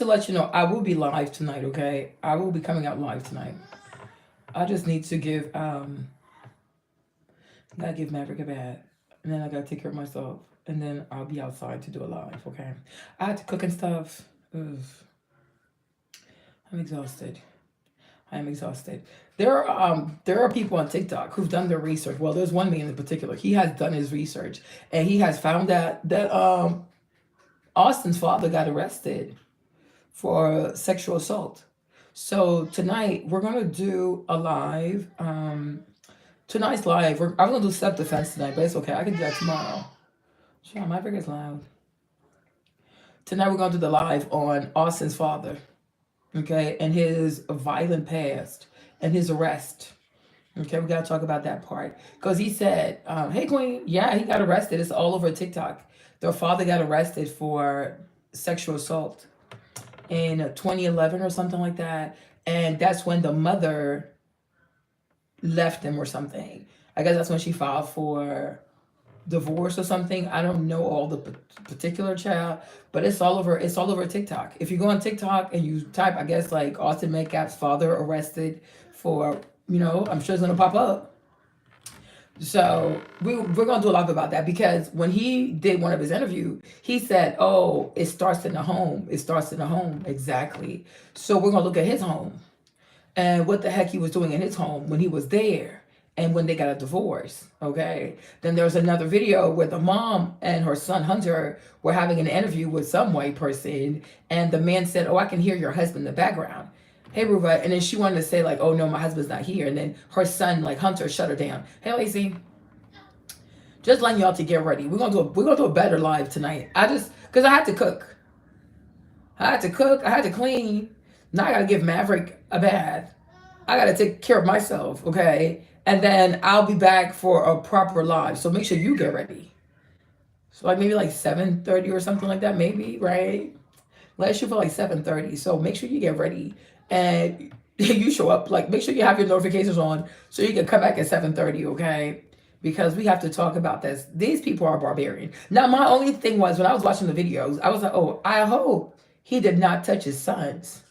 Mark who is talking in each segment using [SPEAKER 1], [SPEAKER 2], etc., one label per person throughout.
[SPEAKER 1] To let you know, I will be live tonight, okay? I will be coming out live tonight. I just need to give gotta give Maverick a bath. And then I gotta take care of myself. And then I'll be outside to do a live, okay? I had to cook and stuff. Ugh, I'm exhausted. I am exhausted. There are people on TikTok who've done their research. Well, there's one man in particular. He has done his research and he has found that Austin's father got arrested for sexual assault. So tonight we're gonna do a live. Tonight's live. I was gonna do self defense tonight, but it's okay. I can do that tomorrow. Sure, my is loud. Tonight we're gonna do the live on Austin's father, okay, and his violent past and his arrest. Okay, we gotta talk about that part because he said, "Hey, Queen, yeah, he got arrested. It's all over TikTok. Their father got arrested for sexual assault in 2011 or something like that, and that's when the mother left him or something. I guess that's when she filed for divorce or something. I don't know all the particular child, but it's all over. It's all over TikTok. If you go on TikTok and you type, I guess like Austin Metcalf's father arrested for, I'm sure it's gonna pop up. So we're gonna do a lot about that because when he did one of his interviews, he said, "Oh, it starts in the home. It starts in the home." Exactly. So we're gonna look at his home and what the heck he was doing in his home when he was there and when they got a divorce. Okay. Then there's another video where the mom and her son Hunter were having an interview with some white person, and the man said, "Oh, I can hear your husband in the background. Hey, Ruva." And then she wanted to say like, "Oh no, my husband's not here." And then her son, like Hunter, shut her down. Hey, Lacey, just letting y'all to get ready. We're gonna do a better live tonight. Cause I had to cook. I had to cook. I had to clean. Now I gotta give Maverick a bath. I gotta take care of myself, okay? And then I'll be back for a proper live. So make sure you get ready. So like maybe like 7:30 or something like that, maybe, right? Let's shoot for like 7:30. So make sure you get ready and you show up. Like make sure you have your notifications on so you can come back at 7:30, okay? Because we have to talk about this. These people are barbarian. Now my only thing was when I was watching the videos, I was like, oh, I hope he did not touch his sons.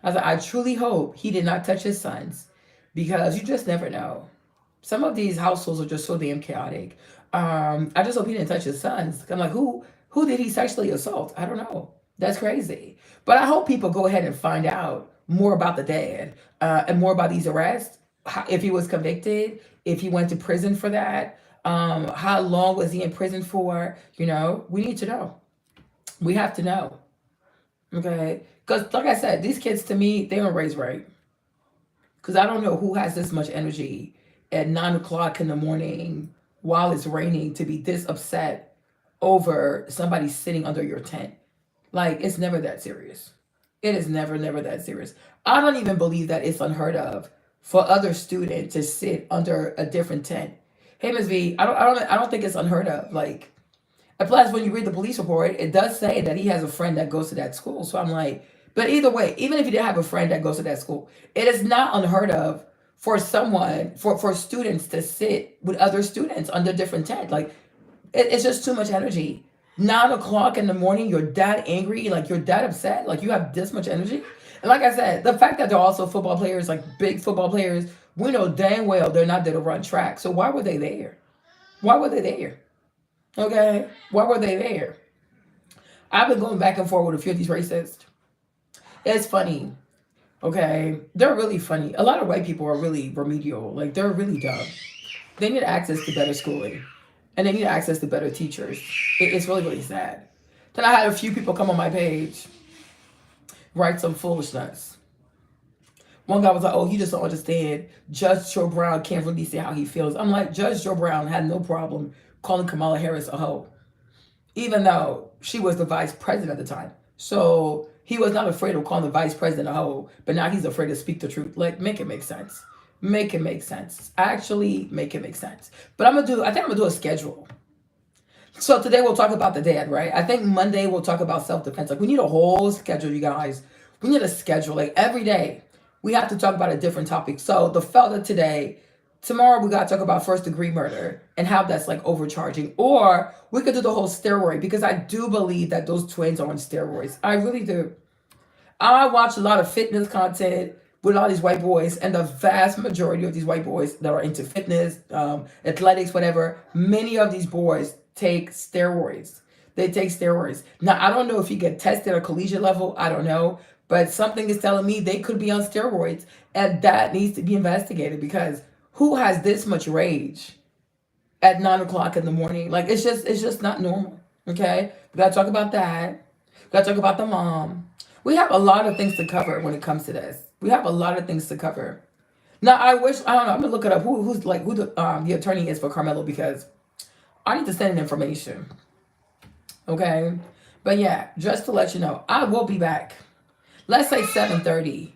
[SPEAKER 1] I was like, I truly hope he did not touch his sons because you just never know. Some of these households are just so damn chaotic. I just hope he didn't touch his sons. I'm like, who did he sexually assault? I don't know. That's crazy. But I hope people go ahead and find out more about the dad and more about these arrests. If he was convicted, if he went to prison for that, how long was he in prison for? We need to know. We have to know. Okay, because like I said, these kids to me they don't raise right. Because I don't know who has this much energy at 9 o'clock in the morning while it's raining to be this upset over somebody sitting under your tent. Like it's never that serious. It is never that serious. I don't even believe that it's unheard of for other students to sit under a different tent. Hey, Ms. V, I don't think it's unheard of. Like and plus, when you read the police report, it does say that he has a friend that goes to that school. So I'm like, but either way, even if you didn't have a friend that goes to that school, it is not unheard of for someone, for students to sit with other students under different tents. Like, it's just too much energy. 9 o'clock in the morning, you're that angry, like you're that upset, like you have this much energy. And like I said, the fact that they're also football players, like big football players, we know dang well they're not there to run track. So why were they there? Why were they there? Okay, why were they there? I've been going back and forth with a few of these racists. It's funny. Okay, they're really funny. A lot of white people are really remedial. Like they're really dumb. They need access to better schooling, and they need access to better teachers. It's really sad. Then I had a few people come on my page, write some foolishness. One guy was like, "Oh, you just don't understand. Judge Joe Brown can't really say how he feels." I'm like, Judge Joe Brown had no problem calling Kamala Harris a hoe, even though she was the vice president at the time. So he was not afraid of calling the vice president a hoe, but now he's afraid to speak the truth. Like, make it make sense. Make it make sense. Actually, make it make sense. But I think I'm gonna do a schedule. So today we'll talk about the dad, right? I think Monday we'll talk about self-defense. Like we need a whole schedule, you guys. We need a schedule. Like every day we have to talk about a different topic. So the fella today Tomorrow we gotta talk about first degree murder and how that's like overcharging. Or we could do the whole steroid because I do believe that those twins are on steroids. I really do. I watch a lot of fitness content with all these white boys, and the vast majority of these white boys that are into fitness, athletics, whatever, many of these boys take steroids. They take steroids. Now, I don't know if you get tested at a collegiate level. I don't know. But something is telling me they could be on steroids, and that needs to be investigated because who has this much rage at 9 o'clock in the morning? Like it's just not normal. Okay, we gotta talk about that. We gotta talk about the mom. We have a lot of things to cover when it comes to this. We have a lot of things to cover. Now, I don't know. I'm gonna look it up. Who the attorney is for Karmelo because I need to send in information. Okay, but yeah, just to let you know, I will be back. Let's say 7:30.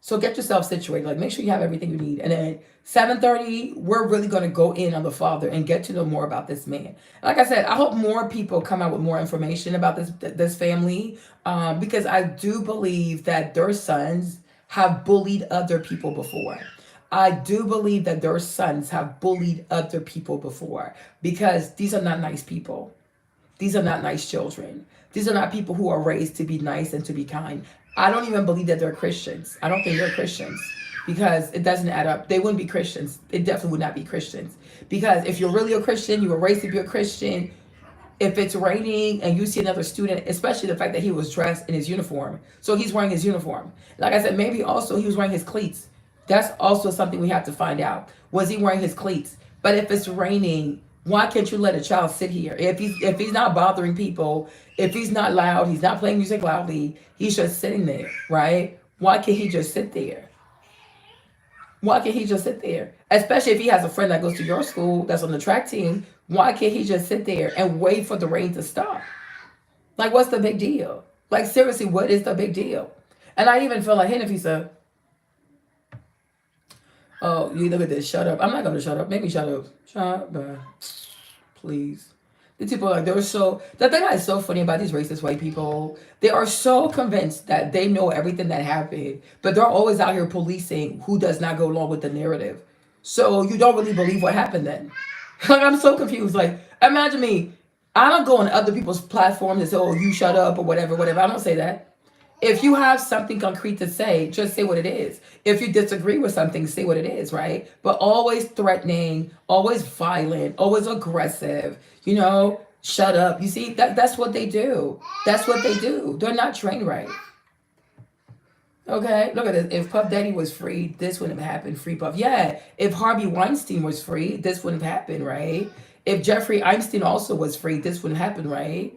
[SPEAKER 1] So get yourself situated. Like make sure you have everything you need. And then 7:30, we're really gonna go in on the father and get to know more about this man. Like I said, I hope more people come out with more information about this family, because I do believe that their sons have bullied other people before. I do believe that their sons have bullied other people before because these are not nice people. These are not nice children. These are not people who are raised to be nice and to be kind. I don't even believe that they're Christians. I don't think they're Christians because it doesn't add up. They wouldn't be Christians. They definitely would not be Christians. Because if you're really a Christian, you were raised to be a Christian. If it's raining and you see another student, especially the fact that he was dressed in his uniform, so he's wearing his uniform. Like I said, maybe also he was wearing his cleats. That's also something we have to find out. Was he wearing his cleats? But if it's raining, why can't you let a child sit here? If he's not bothering people, if he's not loud, he's not playing music loudly, he's just sitting there, right? Why can't he just sit there? Why can't he just sit there? Especially if he has a friend that goes to your school that's on the track team, why can't he just sit there and wait for the rain to stop? Like, what's the big deal? Like, seriously, what is the big deal? And I even feel like, hey, if he said, oh, you look at this, shut up. I'm not going to shut up. Make me shut up. Shut up, please. The people like they're so the thing that is so funny about these racist white people, they are so convinced that they know everything that happened, but they're always out here policing who does not go along with the narrative. So you don't really believe what happened then. Like I'm so confused. Like imagine me. I don't go on other people's platforms and say, oh, you shut up or whatever, whatever. I don't say that. If you have something concrete to say, just say what it is. If you disagree with something, say what it is, right? But always threatening, always violent, always aggressive, shut up. You see, that's what they do. That's what they do. They're not trained right. Okay, look at this. If Puff Daddy was free, this wouldn't have happened. Free Puff. Yeah, if Harvey Weinstein was free, this wouldn't have happened, right? If Jeffrey Epstein also was free, this wouldn't happen, right?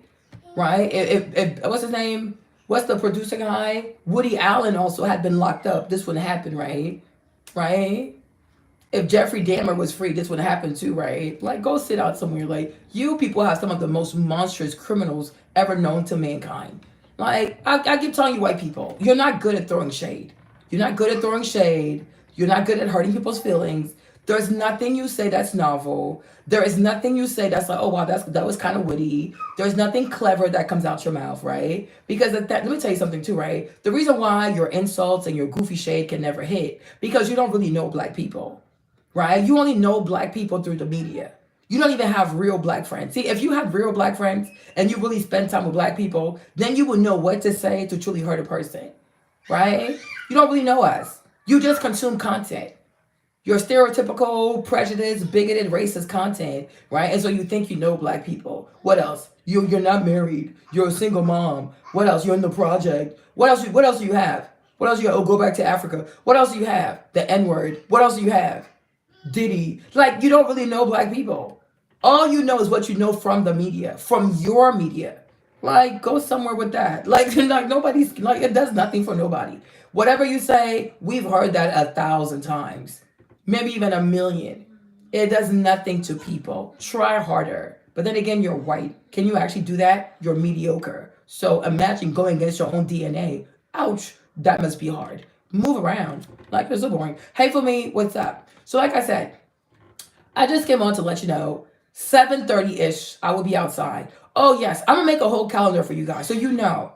[SPEAKER 1] Right? If what's his name? What's the producer guy? Woody Allen also had been locked up. This wouldn't happen, right? Right? If Jeffrey Dahmer was free, this would happen too, right? Like, go sit out somewhere. Like, you people have some of the most monstrous criminals ever known to mankind. Like, I keep telling you, white people, you're not good at throwing shade. You're not good at throwing shade. You're not good at hurting people's feelings. There's nothing you say that's novel. There is nothing you say that's like, oh wow, that was kind of witty. There's nothing clever that comes out your mouth, right? Because let me tell you something too, right? The reason why your insults and your goofy shade can never hit because you don't really know black people, right? You only know black people through the media. You don't even have real black friends. See, if you have real black friends and you really spend time with black people, then you will know what to say to truly hurt a person, right? You don't really know us. You just consume content. Your stereotypical, prejudiced, bigoted, racist content, right? And so you think you know black people. What else? You're not married. You're a single mom. What else? You're in the project. What else? What else do you have? What else do you have? Oh, go back to Africa. What else do you have? The N-word. What else do you have? Diddy. Like, you don't really know black people. All you know is what you know from the media, from your media. Like, go somewhere with that. Like nobody's, like, it does nothing for nobody. Whatever you say, we've heard that 1,000 times. Maybe even 1,000,000. It does nothing to people. Try harder. But then again, you're white. Can you actually do that? You're mediocre. So imagine going against your own DNA. Ouch. That must be hard. Move around. Like, it's so boring. Hey, for me, what's up? So like I said, I just came on to let you know, 7:30-ish, I will be outside. Oh, yes. I'm going to make a whole calendar for you guys so you know.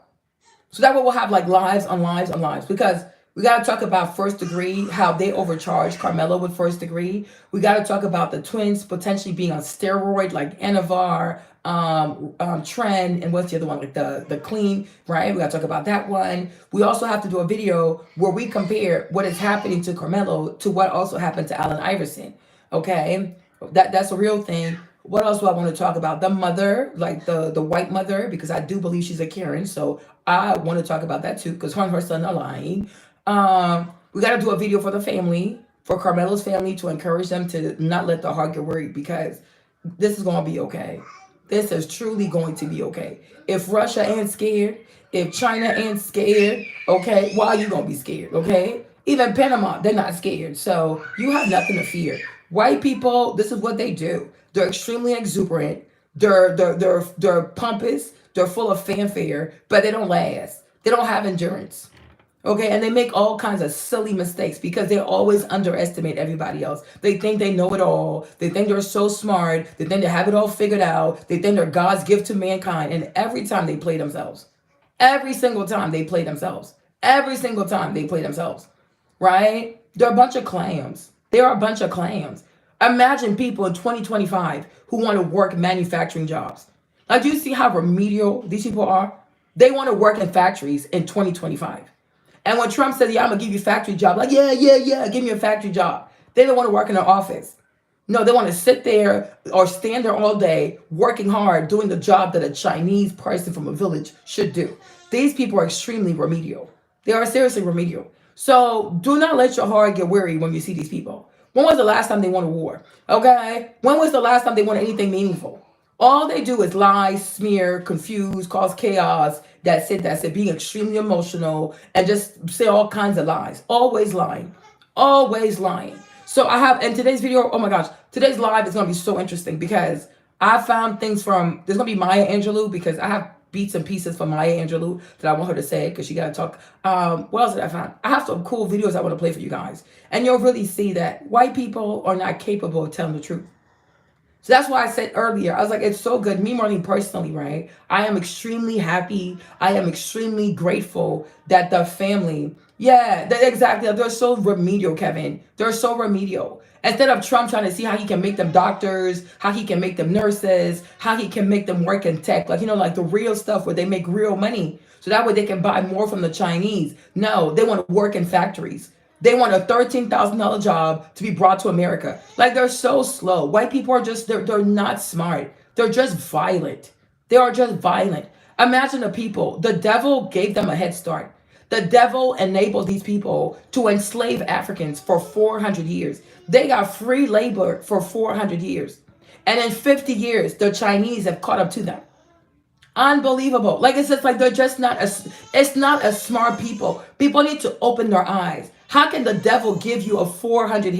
[SPEAKER 1] So that way we'll have like lives on lives on lives. Because We got to talk about First Degree, how they overcharged Carmelo with First Degree. We got to talk about the twins potentially being on steroid, like Anavar, Trend, and what's the other one, like the Clean, right? We got to talk about that one. We also have to do a video where we compare what is happening to Carmelo to what also happened to Allen Iverson. Okay, that's a real thing. What else do I want to talk about? The mother, like the white mother, because I do believe she's a Karen. So I want to talk about that too, because her and her son are lying. We got to do a video for the family, for Carmelo's family, to encourage them to not let the heart get worried, because this is going to be okay. This is truly going to be okay. If Russia ain't scared, if China ain't scared, okay, why are you going to be scared, okay? Even Panama, they're not scared. So you have nothing to fear. White people, this is what they do. They're extremely exuberant. They're pompous. They're full of fanfare, but they don't last. They don't have endurance. Okay, and they make all kinds of silly mistakes because they always underestimate everybody else. They think they know it all. They think they're so smart. They think they have it all figured out. They think they're God's gift to mankind. And every time they play themselves. Every single time they play themselves. Every single time they play themselves. Right? They're a bunch of clams. They are a bunch of clams. Imagine people in 2025 who want to work manufacturing jobs. Like, do you see how remedial these people are? They want to work in factories in 2025. And when Trump says, yeah, I'm going to give you a factory job, like, yeah, give me a factory job. They don't want to work in an office. No, they want to sit there or stand there all day, working hard, doing the job that a Chinese person from a village should do. These people are extremely remedial. They are seriously remedial. So do not let your heart get weary when you see these people. When was the last time they won a war? Okay? When was the last time they won anything meaningful? All they do is lie, smear, confuse, cause chaos. That's it. Being extremely emotional and just say all kinds of lies. Always lying. Always lying. So I have, in today's video, oh my gosh, today's live is going to be so interesting because I found things from, there's going to be Maya Angelou, because I have beats and pieces from Maya Angelou that I want her to say, because she got to talk. What else did I find? I have some cool videos I want to play for you guys. And you'll really see that white people are not capable of telling the truth. So that's why I said earlier, I was like, it's so good. Me, Marlene, personally, right? I am extremely happy. I am extremely grateful that the family, exactly. They're so remedial, Kevin. They're so remedial. Instead of Trump trying to see how he can make them doctors, how he can make them nurses, how he can make them work in tech, like, like the real stuff where they make real money. So that way they can buy more from the Chinese. No, they want to work in factories. They want a $13,000 job to be brought to America. Like, they're so slow. White people are just, they're not smart. They're just violent. They are just violent. Imagine the people. The devil gave them a head start. The devil enabled these people to enslave Africans for 400 years. They got free labor for 400 years. And in 50 years, the Chinese have caught up to them. Unbelievable. Like, it's just like they're just not it's not a smart people. People need to open their eyes. How can the devil give you a 400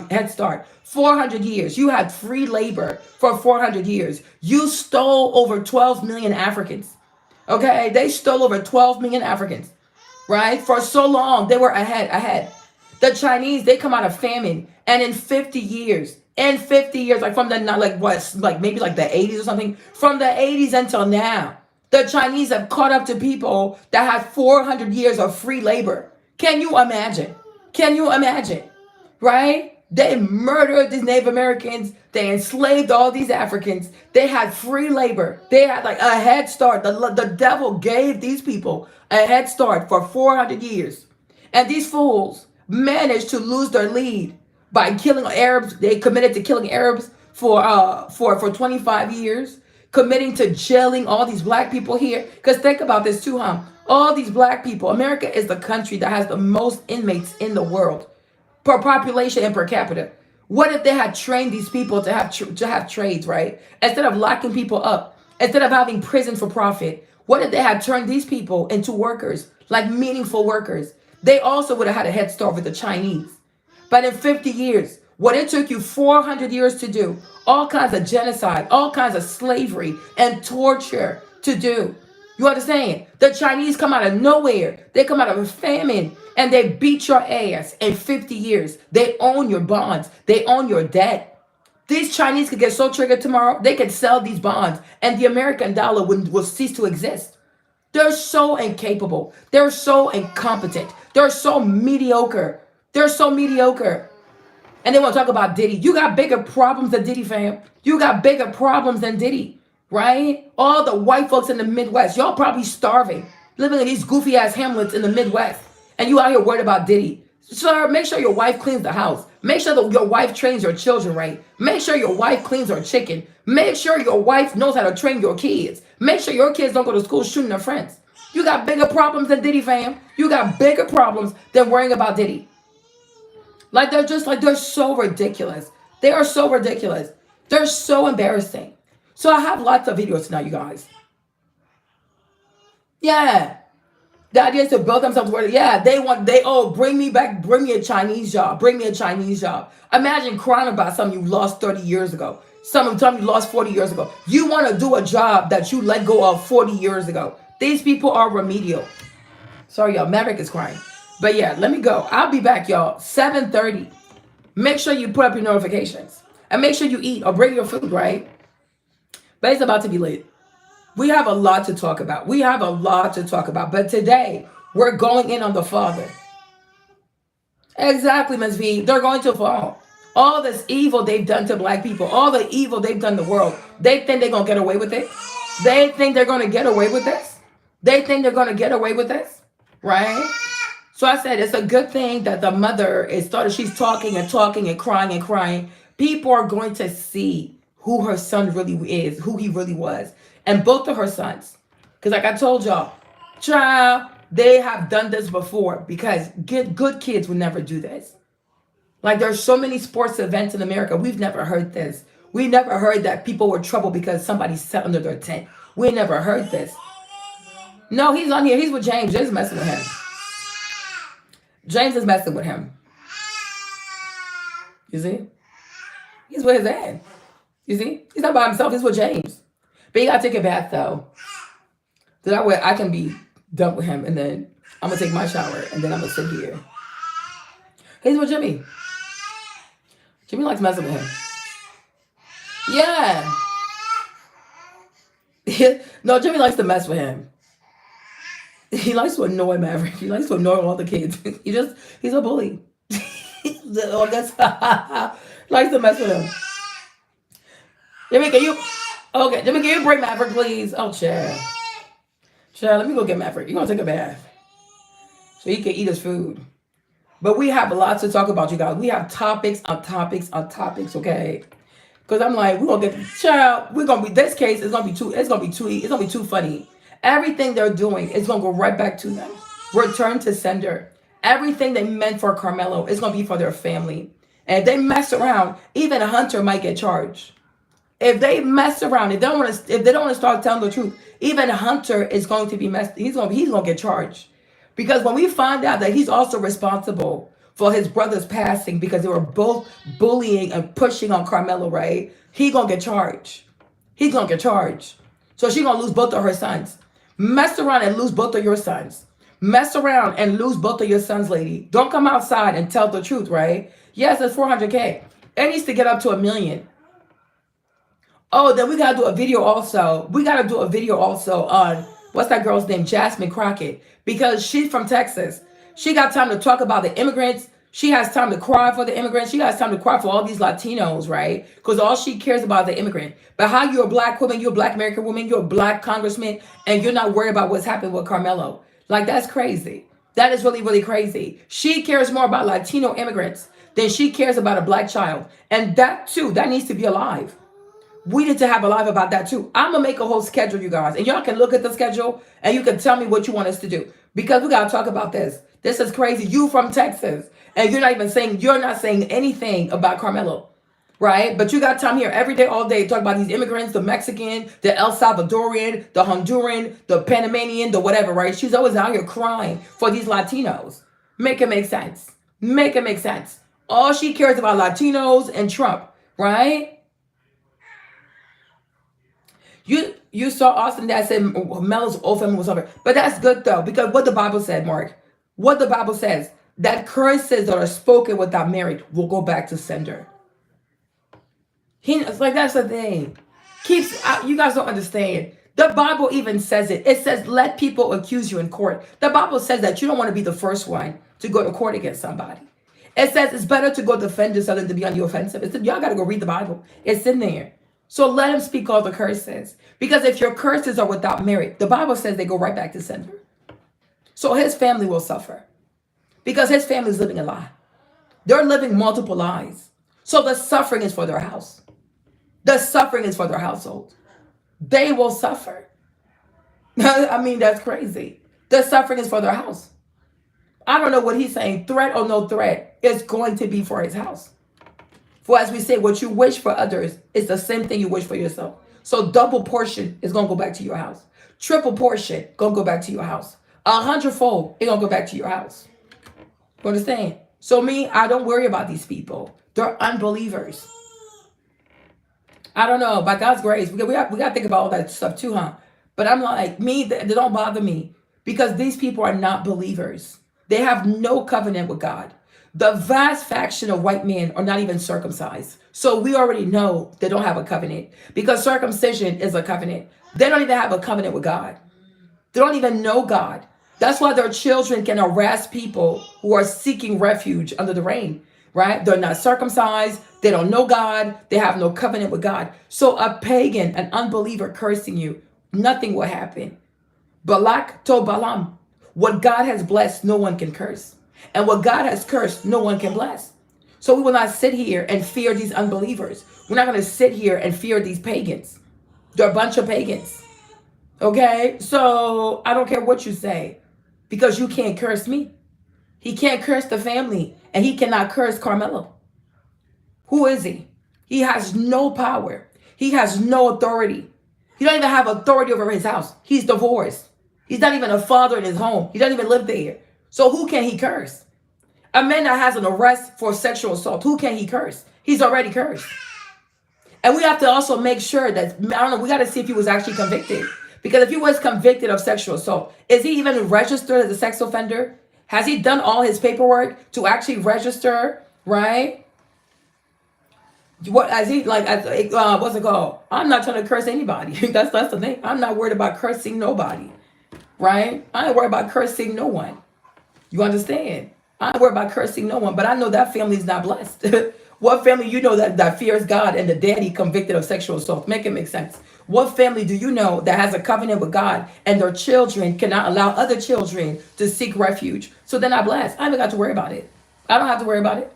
[SPEAKER 1] head start? 400 years. You had free labor for 400 years. You stole over 12 million Africans. Okay? They stole over 12 million Africans. Right? For so long, they were ahead. The Chinese, they come out of famine, and in 50 years, like from the, maybe like the 80s or something, from the 80s until now, the Chinese have caught up to people that have 400 years of free labor. Can you imagine? Can you imagine? Right? They murdered these Native Americans. They enslaved all these Africans. They had free labor. They had like a head start. The devil gave these people a head start for 400 years. And these fools managed to lose their lead by killing Arabs. They committed to killing Arabs for 25 years, committing to jailing all these black people here. Because think about this too, huh? All these black people. America is the country that has the most inmates in the world per population and per capita. What if they had trained these people to have trades, right? Instead of locking people up, instead of having prison for profit, what if they had turned these people into workers, like meaningful workers? They also would have had a head start with the Chinese. But in 50 years, what it took you 400 years to do, all kinds of genocide, all kinds of slavery and torture to do. You understand? The Chinese come out of nowhere. They come out of a famine and they beat your ass in 50 years. They own your bonds. They own your debt. These Chinese could get so triggered tomorrow, they could sell these bonds and the American dollar will cease to exist. They're so incapable. They're so incompetent. They're so mediocre. They're so mediocre. And they want to talk about Diddy. You got bigger problems than Diddy, fam. You got bigger problems than Diddy, right? All the white folks in the Midwest, y'all probably starving, living in these goofy ass hamlets in the Midwest. And you out here worried about Diddy. Sir, make sure your wife cleans the house. Make sure that your wife trains your children right. Make sure your wife cleans her chicken. Make sure your wife knows how to train your kids. Make sure your kids don't go to school shooting their friends. You got bigger problems than Diddy, fam. You got bigger problems than worrying about Diddy. Like they're so ridiculous. They are so ridiculous. They're so embarrassing. So I have lots of videos tonight, you guys. Yeah. The idea is to build themselves where, yeah, bring me back, bring me a Chinese job, bring me a Chinese job. Imagine crying about something you lost 30 years ago, something you lost 40 years ago. You want to do a job that you let go of 40 years ago. These people are remedial. Sorry, y'all, Maverick is crying. But yeah, let me go. I'll be back, y'all, 7:30. Make sure you put up your notifications. And make sure you eat or bring your food, right? But it's about to be late. We have a lot to talk about. But today, we're going in on the Father. Exactly, Ms. V. They're going to fall. All this evil they've done to black people, all the evil they've done to the world, they think they're going to get away with it? They think they're going to get away with this? They think they're going to get away with this? Right? So I said it's a good thing that the mother she's talking and talking and crying and crying. People are going to see who her son really is, who he really was. And both of her sons. Because like I told y'all, child, they have done this before because good kids would never do this. Like there's so many sports events in America. We've never heard this. We never heard that people were trouble because somebody sat under their tent. We never heard this. No, he's on here. He's with James. James is messing with him. James is messing with him. You see? He's with his dad. You see? He's not by himself. He's with James. But you gotta take a bath though. So that way I can be done with him and then I'm gonna take my shower and then I'm gonna sit here. He's with Jimmy. Jimmy likes messing with him. Yeah. No, Jimmy likes to mess with him. He likes to annoy Maverick. He likes to annoy all the kids. He's a bully. Likes to mess with him. Jimmy, can you bring Maverick, please? Oh, child. Child, let me go get Maverick. You're going to take a bath so he can eat his food. But we have lots to talk about, you guys. We have topics on topics on topics, okay? Because I'm like, we're going to get, child, this case is going to be too funny. Everything they're doing is going to go right back to them. Return to sender. Everything they meant for Karmelo is going to be for their family. And if they mess around, even Hunter might get charged. If they mess around, if they don't want to start telling the truth, even Hunter is going to be he's going to get charged. Because when we find out that he's also responsible for his brother's passing because they were both bullying and pushing on Karmelo, right? He's going to get charged. He's going to get charged. So she's going to lose both of her sons. Mess around and lose both of your sons. Mess around and lose both of your sons, lady. Don't come outside and tell the truth, right? Yes, it's 400K. It needs to get up to 1 million. Oh, then we got to do a video also. We got to do a video also on, what's that girl's name? Jasmine Crockett. Because she's from Texas. She got time to talk about the immigrants. She has time to cry for the immigrants. She has time to cry for all these Latinos, right? Because all she cares about is the immigrant. But how you're a black woman, you're a black American woman, you're a black congressman, and you're not worried about what's happened with Karmelo. Like, that's crazy. That is really, really crazy. She cares more about Latino immigrants than she cares about a black child. And that, too, that needs to be alive. We need to have a live about that too. I'm going to make a whole schedule, you guys. And y'all can look at the schedule and you can tell me what you want us to do. Because we got to talk about this. This is crazy. You from Texas. And you're not saying anything about Karmelo. Right? But you got time here every day, all day, talk about these immigrants, the Mexican, the El Salvadorian, the Honduran, the Panamanian, the whatever, right? She's always out here crying for these Latinos. Make it make sense. Make it make sense. All she cares about Latinos and Trump, right? You saw Austin that said Melo's old family was over. But that's good though, because what the Bible said, Mark, what the Bible says, that curses that are spoken without marriage will go back to sender. It's like, that's the thing. You guys don't understand. The Bible even says it. It says, let people accuse you in court. The Bible says that you don't want to be the first one to go to court against somebody. It says it's better to go defend yourself than to be on the offensive. Y'all got to go read the Bible. It's in there. So let him speak all the curses. Because if your curses are without merit, the Bible says they go right back to sender. So his family will suffer. Because his family is living a lie. They're living multiple lies. So the suffering is for their house. The suffering is for their household. They will suffer. I mean, that's crazy. The suffering is for their house. I don't know what he's saying. Threat or no threat, it's going to be for his house. For as we say, what you wish for others is the same thing you wish for yourself. So double portion is going to go back to your house. Triple portion going to go back to your house. 100-fold, it's going to go back to your house. You understand? So me, I don't worry about these people. They're unbelievers. I don't know. By God's grace, we got to think about all that stuff too, huh? But I'm like, me, they don't bother me because these people are not believers. They have no covenant with God. The vast faction of white men are not even circumcised. So we already know they don't have a covenant because circumcision is a covenant. They don't even have a covenant with God. They don't even know God. That's why their children can harass people who are seeking refuge under the rain, right? They're not circumcised. They don't know God. They have no covenant with God. So a pagan, an unbeliever cursing you, nothing will happen. Balak told Balaam, what God has blessed, no one can curse. And what God has cursed, no one can bless. So we will not sit here and fear these unbelievers. We're not going to sit here and fear these pagans. They're a bunch of pagans. Okay? So I don't care what you say because you can't curse me. He can't curse the family and he cannot curse Karmelo. Who is he? He has no power. He has no authority. He don't even have authority over his house. He's divorced. He's not even a father in his home. He doesn't even live there. So who can he curse? A man that has an arrest for sexual assault, who can he curse? He's already cursed. And we have to also make sure that, I don't know, we got to see if he was actually convicted. Because if he was convicted of sexual assault, is he even registered as a sex offender? Has he done all his paperwork to actually register, right? What as he like what's it called? I'm not trying to curse anybody. That's the thing. I'm not worried about cursing nobody. Right? I ain't worried about cursing no one. You understand? I ain't worried about cursing no one, but I know that family is not blessed. What family you know that fears God and the daddy convicted of sexual assault? Make it make sense. What family do you know that has a covenant with God and their children cannot allow other children to seek refuge? So they're not blessed. I haven't got to worry about it. I don't have to worry about it.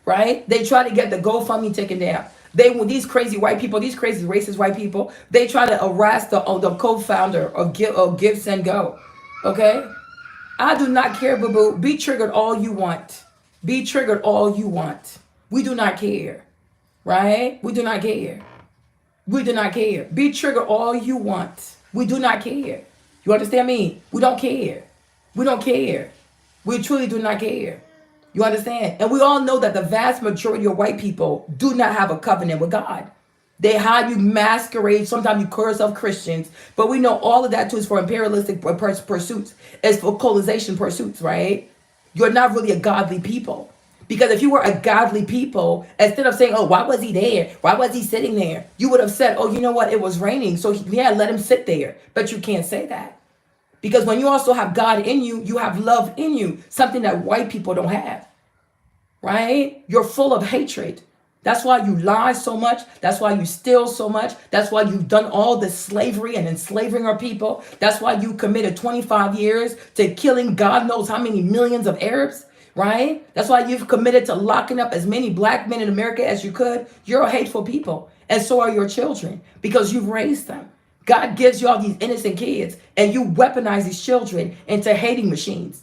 [SPEAKER 1] Right? They try to get the GoFundMe taken down. These crazy white people, these crazy racist white people, they try to harass the co-founder of Give Send Go. Okay? I do not care, boo-boo. Be triggered all you want. Be triggered all you want. We do not care. Right? We do not care. We do not care. Be triggered all you want. We do not care. You understand me? We don't care. We don't care. We truly do not care. You understand? And we all know that the vast majority of white people do not have a covenant with God. They hide, you masquerade. Sometimes you call yourself Christians. But we know all of that too is for imperialistic pursuits. It's for colonization pursuits, right? You're not really a godly people. Because if you were a godly people, instead of saying, oh, why was he there? Why was he sitting there? You would have said, oh, you know what? It was raining. So yeah, let him sit there. But you can't say that. Because when you also have God in you, you have love in you, something that white people don't have, right? You're full of hatred. That's why you lie so much. That's why you steal so much. That's why you've done all this slavery and enslaving our people. That's why you committed 25 years to killing God knows how many millions of Arabs, right? That's why you've committed to locking up as many black men in America as you could. You're a hateful people. And so are your children because you've raised them. God gives you all these innocent kids and you weaponize these children into hating machines,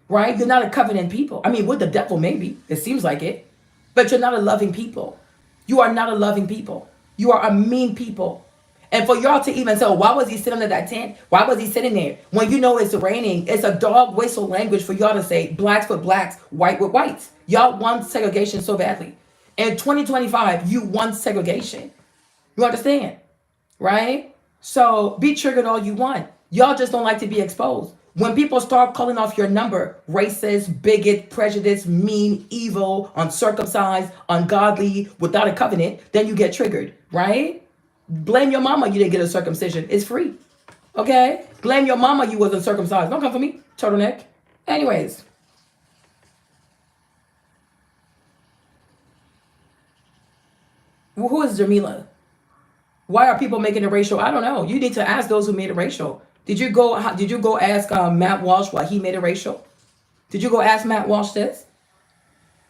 [SPEAKER 1] right? You're not a covenant people. I mean, with the devil, maybe. It seems like it. But you're not a loving people. You are not a loving people. You are a mean people. And for y'all to even say, oh, why was he sitting under that tent? Why was he sitting there? When you know it's raining, it's a dog whistle language for y'all to say blacks with blacks, white with whites. Y'all want segregation so badly. In 2025, you want segregation. You understand? Right? So be triggered all you want. Y'all just don't like to be exposed. When people start calling off your number, racist, bigot, prejudiced, mean, evil, uncircumcised, ungodly, without a covenant, then you get triggered, right? Blame your mama you didn't get a circumcision. It's free. Okay? Blame your mama you wasn't circumcised. Don't come for me, turtleneck. Anyways. Who is Jamila? Why are people making it racial? I don't know. You need to ask those who made it racial. Did you go ask Matt Walsh why he made it racial? Did you go ask Matt Walsh this?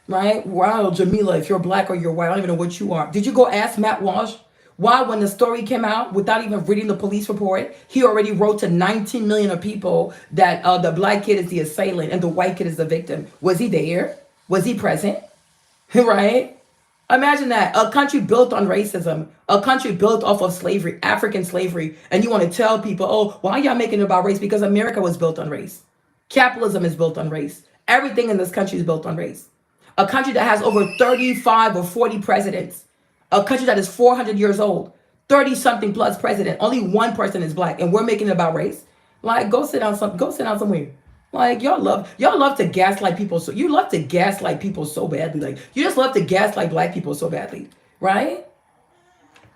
[SPEAKER 1] Right? Wow, Jamila, if you're black or you're white, I don't even know what you are. Did you go ask Matt Walsh why, when the story came out, without even reading the police report, he already wrote to 19 million of people that the black kid is the assailant and the white kid is the victim? Was he there? Was he present? Right? Imagine that. A country built on racism, a country built off of slavery, African slavery, and you want to tell people, oh, why are y'all making it about race? Because America was built on race. Capitalism is built on race. Everything in this country is built on race. A country that has over 35 or 40 presidents. A country that is 400 years old. 30-something plus president. Only one person is black, and we're making it about race. Like, go sit down somewhere. Like, y'all love to gaslight people. So you love to gaslight people so badly. Like, you just love to gaslight black people so badly, right?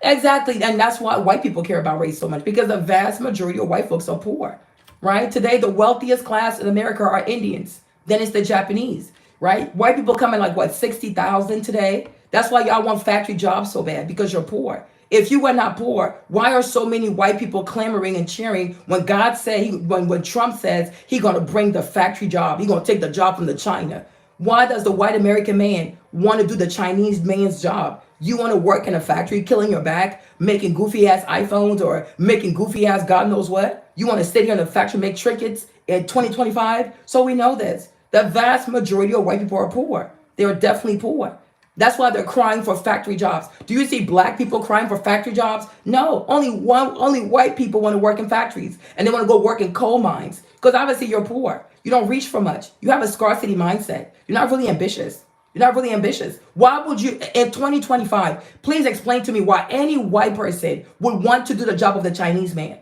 [SPEAKER 1] Exactly. And that's why white people care about race so much, because the vast majority of white folks are poor, right? Today, the wealthiest class in America are Indians. Then it's the Japanese, right? White people come in like, what, 60,000 today? That's why y'all want factory jobs so bad, because you're poor. If you were not poor, why are so many white people clamoring and cheering when God said, when Trump says he's going to bring the factory job, he's going to take the job from the China? Why does the white American man want to do the Chinese man's job? You want to work in a factory, killing your back, making goofy ass iPhones or making goofy ass God knows what? You want to sit here in the factory, make trinkets in 2025? So we know this. The vast majority of white people are poor. They are definitely poor. That's why they're crying for factory jobs. Do you see black people crying for factory jobs? No, only white people want to work in factories, and they want to go work in coal mines, because obviously you're poor. You don't reach for much. You have a scarcity mindset. You're not really ambitious. You're not really ambitious. Why would you, in 2025, please explain to me why any white person would want to do the job of the Chinese man?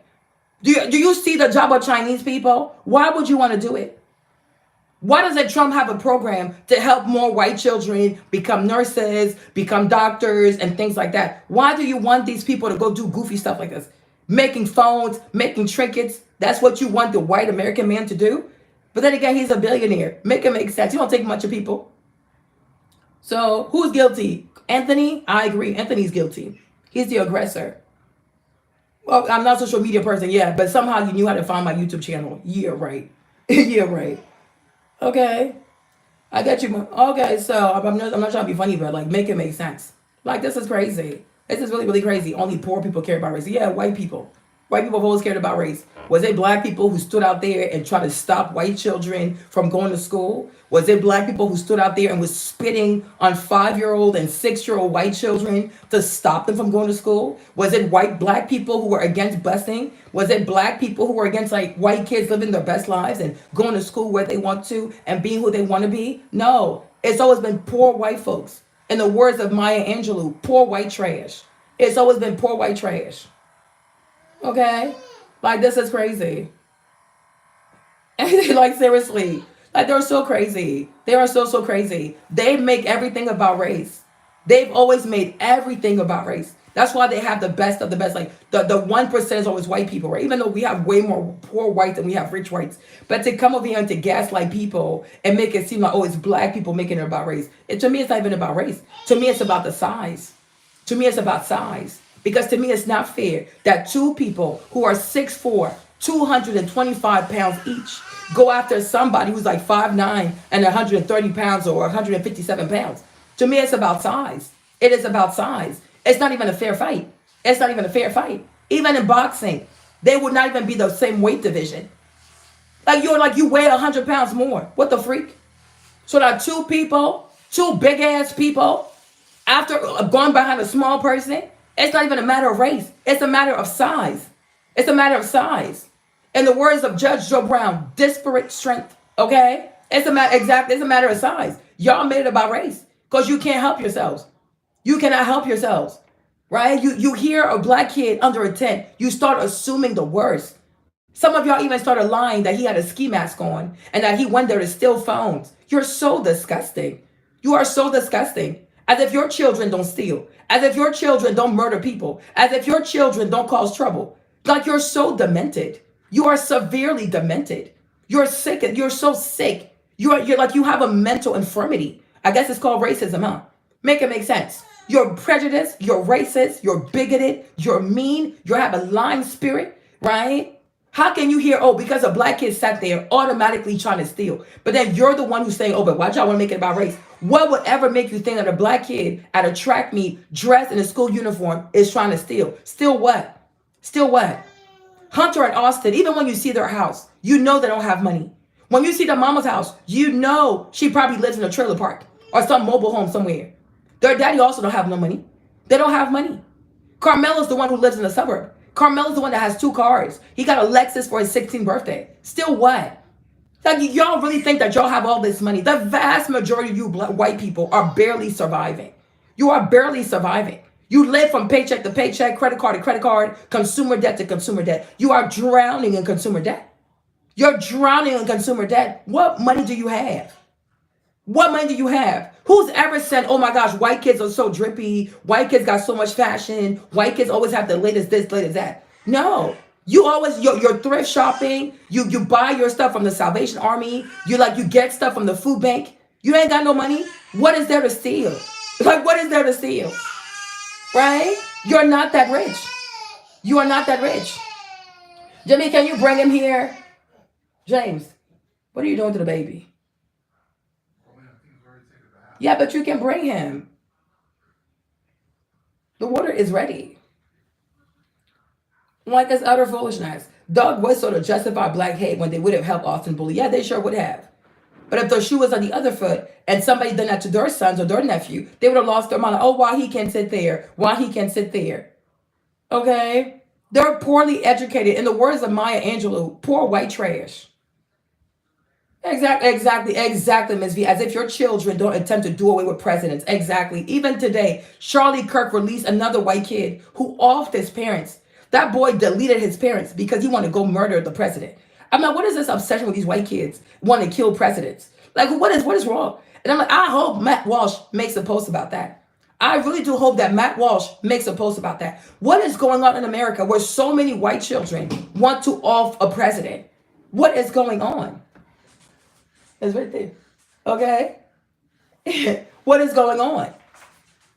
[SPEAKER 1] Do you see the job of Chinese people? Why would you want to do it? Why doesn't Trump have a program to help more white children become nurses, become doctors, and things like that? Why do you want these people to go do goofy stuff like this? Making phones, making trinkets. That's what you want the white American man to do? But then again, he's a billionaire. Make it make sense. You don't take much of people. So who's guilty? Anthony? I agree. Anthony's guilty. He's the aggressor. Well, I'm not a social media person, yeah, but somehow you knew how to find my YouTube channel. Yeah, right. Yeah, right. Okay, I get you. Okay, so I'm not trying to be funny, but like, make it make sense. Like, this is crazy. This is really, really crazy. Only poor people care about race. Yeah, white people. White people have always cared about race. Was it black people who stood out there and tried to stop white children from going to school? Was it black people who stood out there and was spitting on 5-year-old and 6-year-old white children to stop them from going to school? Was it black people who were against busing? Was it black people who were against like white kids living their best lives and going to school where they want to and being who they want to be? No, it's always been poor white folks. In the words of Maya Angelou, poor white trash. It's always been poor white trash. Okay? Like, this is crazy. Like, seriously. Like, they're so crazy. They are so, so crazy. They make everything about race. They've always made everything about race. That's why they have the best of the best. Like, the 1% is always white people, right? Even though we have way more poor whites than we have rich whites. But to come over here and to gaslight people and make it seem like, oh, it's black people making it about race. To me, it's not even about race. To me, it's about the size. To me, it's about size. Because to me, it's not fair that two people who are 6'4", 225 pounds each, go after somebody who's like 5'9" and 130 pounds or 157 pounds. To me, it's about size. It is about size. It's not even a fair fight. It's not even a fair fight. Even in boxing, they would not even be the same weight division. You weigh 100 pounds more. What the freak? So that two big ass people, after going behind a small person, it's not even a matter of race. It's a matter of size. It's a matter of size. In the words of Judge Joe Brown, disparate strength. Okay? It's a matter of size. Y'all made it about race because you can't help yourselves. You cannot help yourselves. Right? You hear a black kid under a tent, you start assuming the worst. Some of y'all even started lying that he had a ski mask on and that he went there to steal phones. You're so disgusting. You are so disgusting. As if your children don't steal. As if your children don't murder people. As if your children don't cause trouble. Like you're so demented. You are severely demented. You're sick. You're so sick. You're like you have a mental infirmity. I guess it's called racism, huh? Make it make sense. You're prejudiced. You're racist. You're bigoted. You're mean. You have a lying spirit, right? How can you hear, oh, because a black kid sat there automatically trying to steal? But then you're the one who's saying, oh, but why y'all want to make it about race? What would ever make you think that a black kid at a track meet dressed in a school uniform is trying to steal? Steal what? Steal what? Hunter and Austin, even when you see their house, you know they don't have money. When you see the mama's house, you know she probably lives in a trailer park or some mobile home somewhere. Their daddy also don't have no money. They don't have money. Karmelo's the one who lives in the suburb. Karmelo's the one that has 2 cars. He got a Lexus for his 16th birthday. Still what? Like, y'all really think that y'all have all this money? The vast majority of you white people are barely surviving. You are barely surviving. You live from paycheck to paycheck, credit card to credit card, consumer debt to consumer debt. You are drowning in consumer debt. You're drowning in consumer debt. What money do you have? What money do you have? Who's ever said, oh my gosh, white kids are so drippy. White kids got so much fashion. White kids always have the latest this, latest that. No. You always, you're thrift shopping. You buy your stuff from the Salvation Army. You get stuff from the food bank. You ain't got no money. What is there to steal? Like, what is there to steal? Right? You're not that rich. You are not that rich. Jimmy, can you bring him here? James, what are you doing to the baby? Yeah, but you can bring him. The water is ready. Like, it's utter foolishness. Doug would sort of justify black hate when they would have helped Austin bully. Yeah, they sure would have. But if the shoe was on the other foot and somebody done that to their sons or their nephew, they would have lost their mind. Oh, why he can't sit there? Why he can't sit there? Okay? They're poorly educated. In the words of Maya Angelou, poor white trash. Exactly, Ms. V. As if your children don't attempt to do away with presidents. Exactly. Even today, Charlie Kirk released another white kid who offed his parents. That boy deleted his parents because he wanted to go murder the president. I'm like, what is this obsession with these white kids wanting to kill presidents? Like, what is wrong? And I'm like, I hope Matt Walsh makes a post about that. I really do hope that Matt Walsh makes a post about that. What is going on in America where so many white children want to off a president? What is going on? It's right there. Okay? What is going on?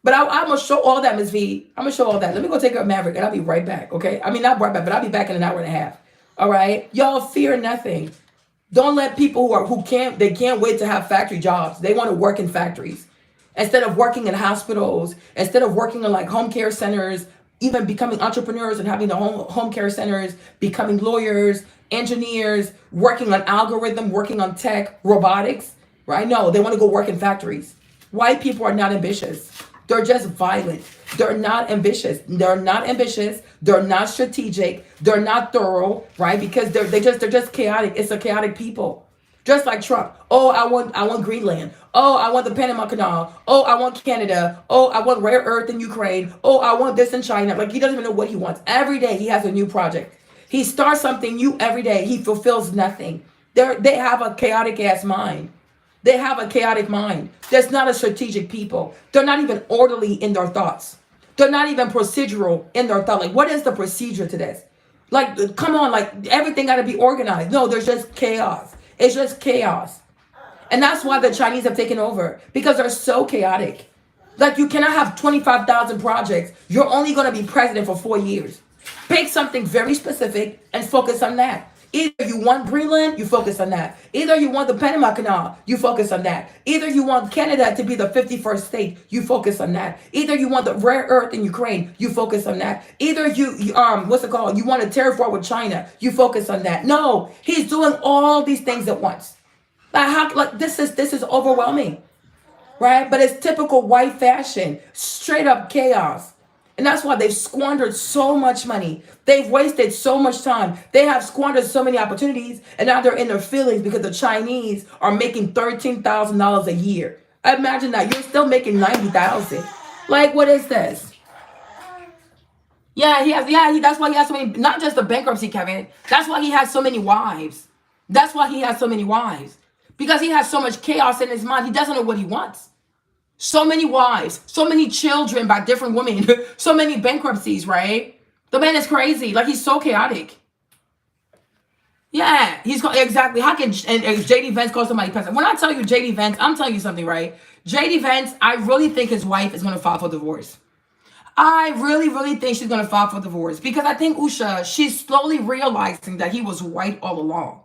[SPEAKER 1] But I'm going to show all that, Ms. V. I'm going to show all that. Let me go take care of Maverick, and I'll be right back, okay? I mean, not right back, but I'll be back in an hour and a half. All right? Y'all fear nothing. Don't let people who can't wait to have factory jobs. They want to work in factories. Instead of working in hospitals, instead of working in like home care centers, even becoming entrepreneurs and having the home care centers, becoming lawyers, engineers, working on algorithm, working on tech, robotics, right? No, they want to go work in factories. White people are not ambitious. They're just violent. They're not ambitious. They're not strategic. They're not thorough, right? Because they're just chaotic. It's a chaotic people. Just like Trump. Oh, I want Greenland. Oh, I want the Panama Canal. Oh, I want Canada. Oh, I want rare earth in Ukraine. Oh, I want this in China. Like, he doesn't even know what he wants. Every day he has a new project. He starts something new every day. He fulfills nothing. They have a chaotic ass mind. They have a chaotic mind. That's not a strategic people. They're not even orderly in their thoughts. They're not even procedural in their thought. Like, what is the procedure to this? Like, come on, like, everything got to be organized. No, there's just chaos. It's just chaos. And that's why the Chinese have taken over, because they're so chaotic. Like, you cannot have 25,000 projects. You're only going to be president for 4 years. Pick something very specific and focus on that. Either you want Greenland, you focus on that. Either you want the Panama Canal, you focus on that. Either you want Canada to be the 51st state, you focus on that. Either you want the rare earth in Ukraine, you focus on that. Either you what's it called? You want to terraform with China, you focus on that. No, he's doing all these things at once. Like this is overwhelming, right? But it's typical white fashion, straight up chaos. And that's why they've squandered so much money. They've wasted so much time. They have squandered so many opportunities. And now they're in their feelings because the Chinese are making $13,000 a year. Imagine that. You're still making $90,000. Like, what is this? That's why he has so many, not just the bankruptcy, Kevin. That's why he has so many wives. Because he has so much chaos in his mind. He doesn't know what he wants. So many wives, so many children by different women, so many bankruptcies, right? The man is crazy. Like, he's so chaotic. Yeah, exactly. How can and JD Vance call somebody president? When I tell you JD Vance, I'm telling you something, right? JD Vance, I really think his wife is going to file for divorce. I really, really think she's going to file for divorce because I think Usha, she's slowly realizing that he was right all along.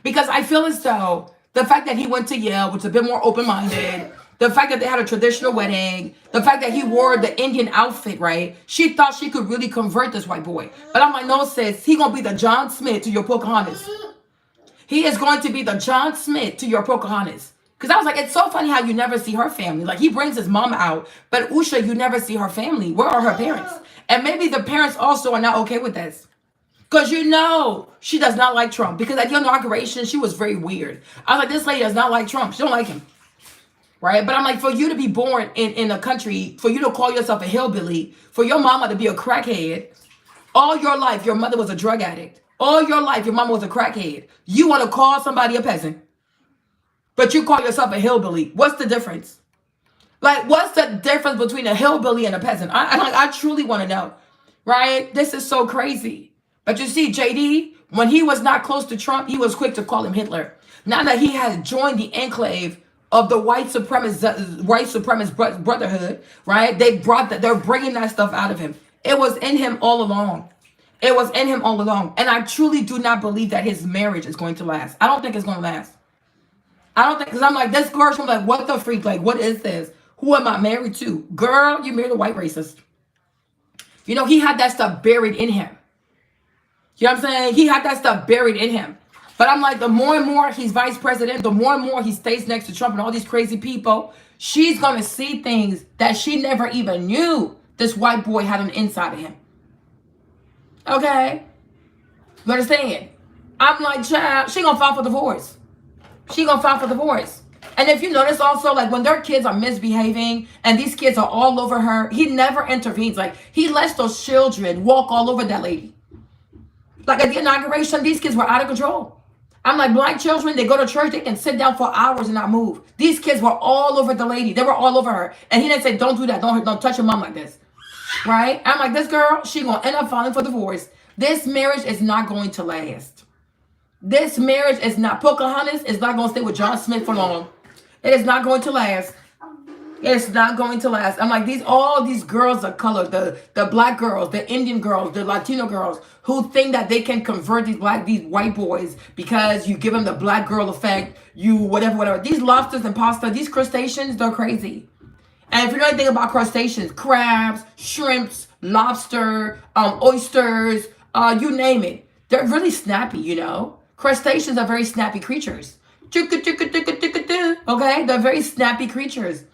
[SPEAKER 1] Because I feel as though the fact that he went to Yale, which is a bit more open-minded, the fact that they had a traditional wedding, the fact that he wore the Indian outfit, right? She thought she could really convert this white boy. But I'm like, no, sis, he gonna be the John Smith to your Pocahontas. He is going to be the John Smith to your Pocahontas. Because I was like, it's so funny how you never see her family. Like, he brings his mom out, but Usha, you never see her family. Where are her parents? And maybe the parents also are not okay with this. Because you know she does not like Trump. Because at the inauguration, she was very weird. I was like, this lady does not like Trump. She don't like him. Right? But I'm like, for you to be born in a country, for you to call yourself a hillbilly, for your mama to be a crackhead, all your life, your mother was a drug addict. All your life, your mama was a crackhead. You want to call somebody a peasant, but you call yourself a hillbilly. What's the difference? Like, what's the difference between a hillbilly and a peasant? I truly want to know, right? This is so crazy. But you see, JD, when he was not close to Trump, he was quick to call him Hitler. Now that he has joined the enclave of the white supremacist brotherhood, right? They're bringing that stuff out of him. It was in him all along. It was in him all along. And I truly do not believe that his marriage is going to last. I don't think it's going to last. I don't think, because I'm like, this girl's like, what the freak? Like, what is this? Who am I married to? Girl, you married a white racist. You know, he had that stuff buried in him. You know what I'm saying? He had that stuff buried in him. But I'm like, the more and more he's vice president, the more and more he stays next to Trump and all these crazy people, she's going to see things that she never even knew this white boy had on the inside of him. Okay? You understand? I'm like, child, she going to file for divorce. She going to file for divorce. And if you notice also, like, when their kids are misbehaving and these kids are all over her, he never intervenes. Like, he lets those children walk all over that lady. Like, at the inauguration, these kids were out of control. I'm like, black children, they go to church, they can sit down for hours and not move. These kids were all over the lady. They were all over her. And he didn't say, don't do that. Don't touch your mom like this. Right? I'm like, this girl, she going to end up filing for divorce. This marriage is not going to last. This marriage is not, Pocahontas is not going to stay with John Smith for long. It is not going to last. It's not going to last. I'm like, all these girls of color, the black girls, the Indian girls, the Latino girls, who think that they can convert these white boys because you give them the black girl effect, you whatever. These lobsters and pasta, these crustaceans, they're crazy. And if you know anything about crustaceans, crabs, shrimps, lobster, oysters, you name it, they're really snappy, you know. Crustaceans are very snappy creatures. Okay, they're very snappy creatures.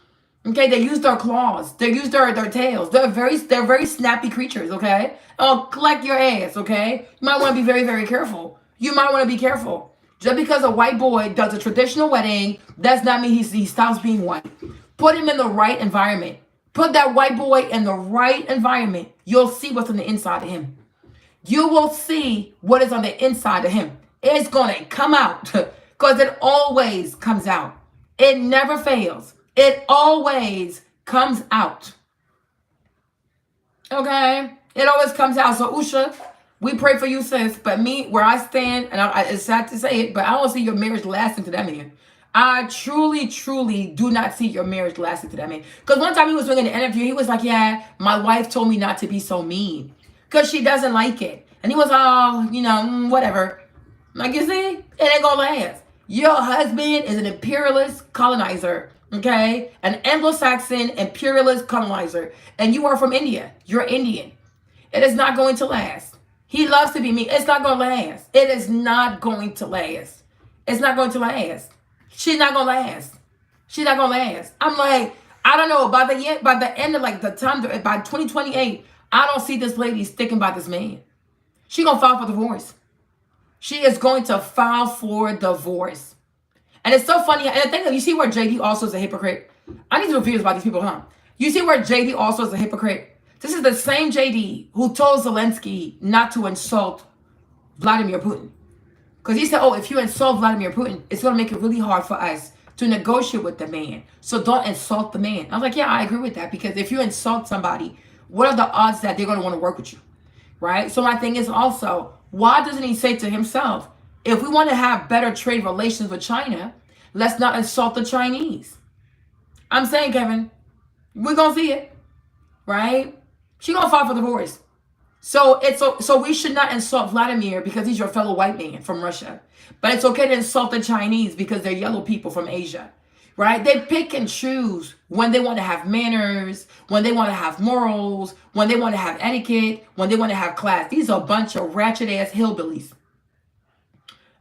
[SPEAKER 1] Okay, they use their claws. They use their tails. They're very snappy creatures, okay? Oh, collect your ass, okay? You might want to be very, very careful. You might want to be careful. Just because a white boy does a traditional wedding, does not mean he stops being white. Put him in the right environment. Put that white boy in the right environment. You'll see what's on the inside of him. You will see what is on the inside of him. It's going to come out because it always comes out. It never fails. It always comes out. Okay? It always comes out. So, Usha, we pray for you, sis. But me, where I stand, and it's sad to say it, but I don't see your marriage lasting to that man. I truly, truly do not see your marriage lasting to that man. Because one time he was doing an interview, he was like, yeah, my wife told me not to be so mean. Because she doesn't like it. And he was, whatever. Like, you see, it ain't going to last. Your husband is an imperialist colonizer. Okay, an Anglo-Saxon imperialist colonizer, and you are from India. You're Indian. It is not going to last. He loves to be mean. It's not going to last. It is not going to last. It's not going to last. She's not going to last. She's not going to last. I'm like, I don't know. By the end of like the time, by 2028, I don't see this lady sticking by this man. She gonna file for divorce. She is going to file for divorce. And it's so funny. And the thing that you see where JD also is a hypocrite. I need to do videos about these people, huh? You see where JD also is a hypocrite. This is the same JD who told Zelensky not to insult Vladimir Putin. Because he said, oh, if you insult Vladimir Putin, it's going to make it really hard for us to negotiate with the man. So don't insult the man. I was like, yeah, I agree with that, because if you insult somebody, what are the odds that they're going to want to work with you? Right? So my thing is also, why doesn't he say to himself, if we want to have better trade relations with China, let's not insult the Chinese? I'm saying, Kevin, we're going to see it. Right? She going to file for divorce. So we should not insult Vladimir because he's your fellow white man from Russia. But it's okay to insult the Chinese because they're yellow people from Asia. Right? They pick and choose when they want to have manners, when they want to have morals, when they want to have etiquette, when they want to have class. These are a bunch of ratchet ass hillbillies.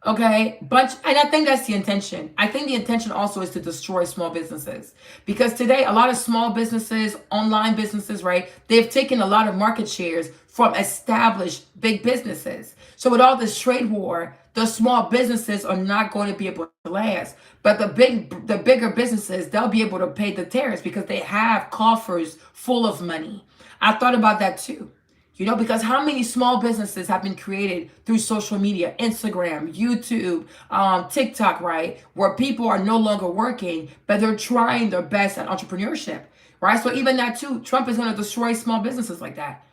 [SPEAKER 1] Okay, and I think that's the intention. I think the intention also is to destroy small businesses, because today a lot of small businesses, online businesses, right, they've taken a lot of market shares from established big businesses. So with all this trade war, the small businesses are not going to be able to last. But the bigger businesses, they'll be able to pay the tariffs because they have coffers full of money. I thought about that too. You know, because how many small businesses have been created through social media, Instagram, YouTube, TikTok, right? Where people are no longer working, but they're trying their best at entrepreneurship, right? So even that too, Trump is going to destroy small businesses like that,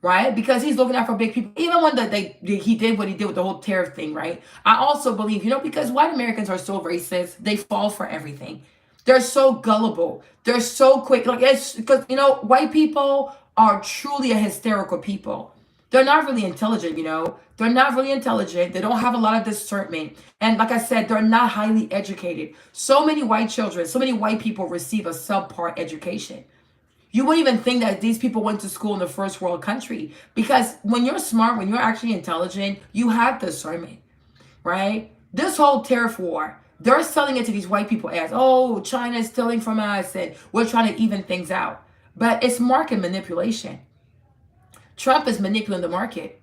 [SPEAKER 1] right? Because he's looking out for big people. Even when he did what he did with the whole tariff thing, right? I also believe, you know, because white Americans are so racist, they fall for everything. They're so gullible. They're so quick. Like, it's because, you know, white people are truly a hysterical people. They're not really intelligent, you know. They're not really intelligent. They don't have a lot of discernment. And like I said, they're not highly educated. So many white children, so many white people receive a subpar education. You wouldn't even think that these people went to school in the first world country. Because when you're smart, when you're actually intelligent, you have discernment, right? This whole tariff war, they're selling it to these white people as, oh, China is stealing from us and we're trying to even things out. But it's market manipulation. Trump is manipulating the market.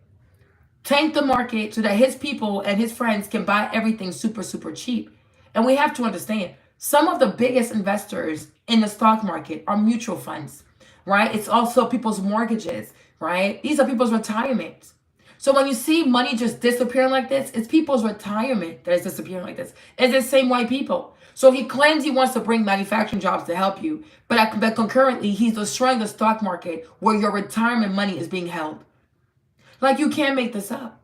[SPEAKER 1] Tank the market so that his people and his friends can buy everything super, super cheap. And we have to understand, some of the biggest investors in the stock market are mutual funds, right? It's also people's mortgages, right? These are people's retirements. So when you see money just disappearing like this, it's people's retirement that is disappearing like this. It's the same white people. So he claims he wants to bring manufacturing jobs to help you, but concurrently, he's destroying the stock market where your retirement money is being held. Like, you can't make this up.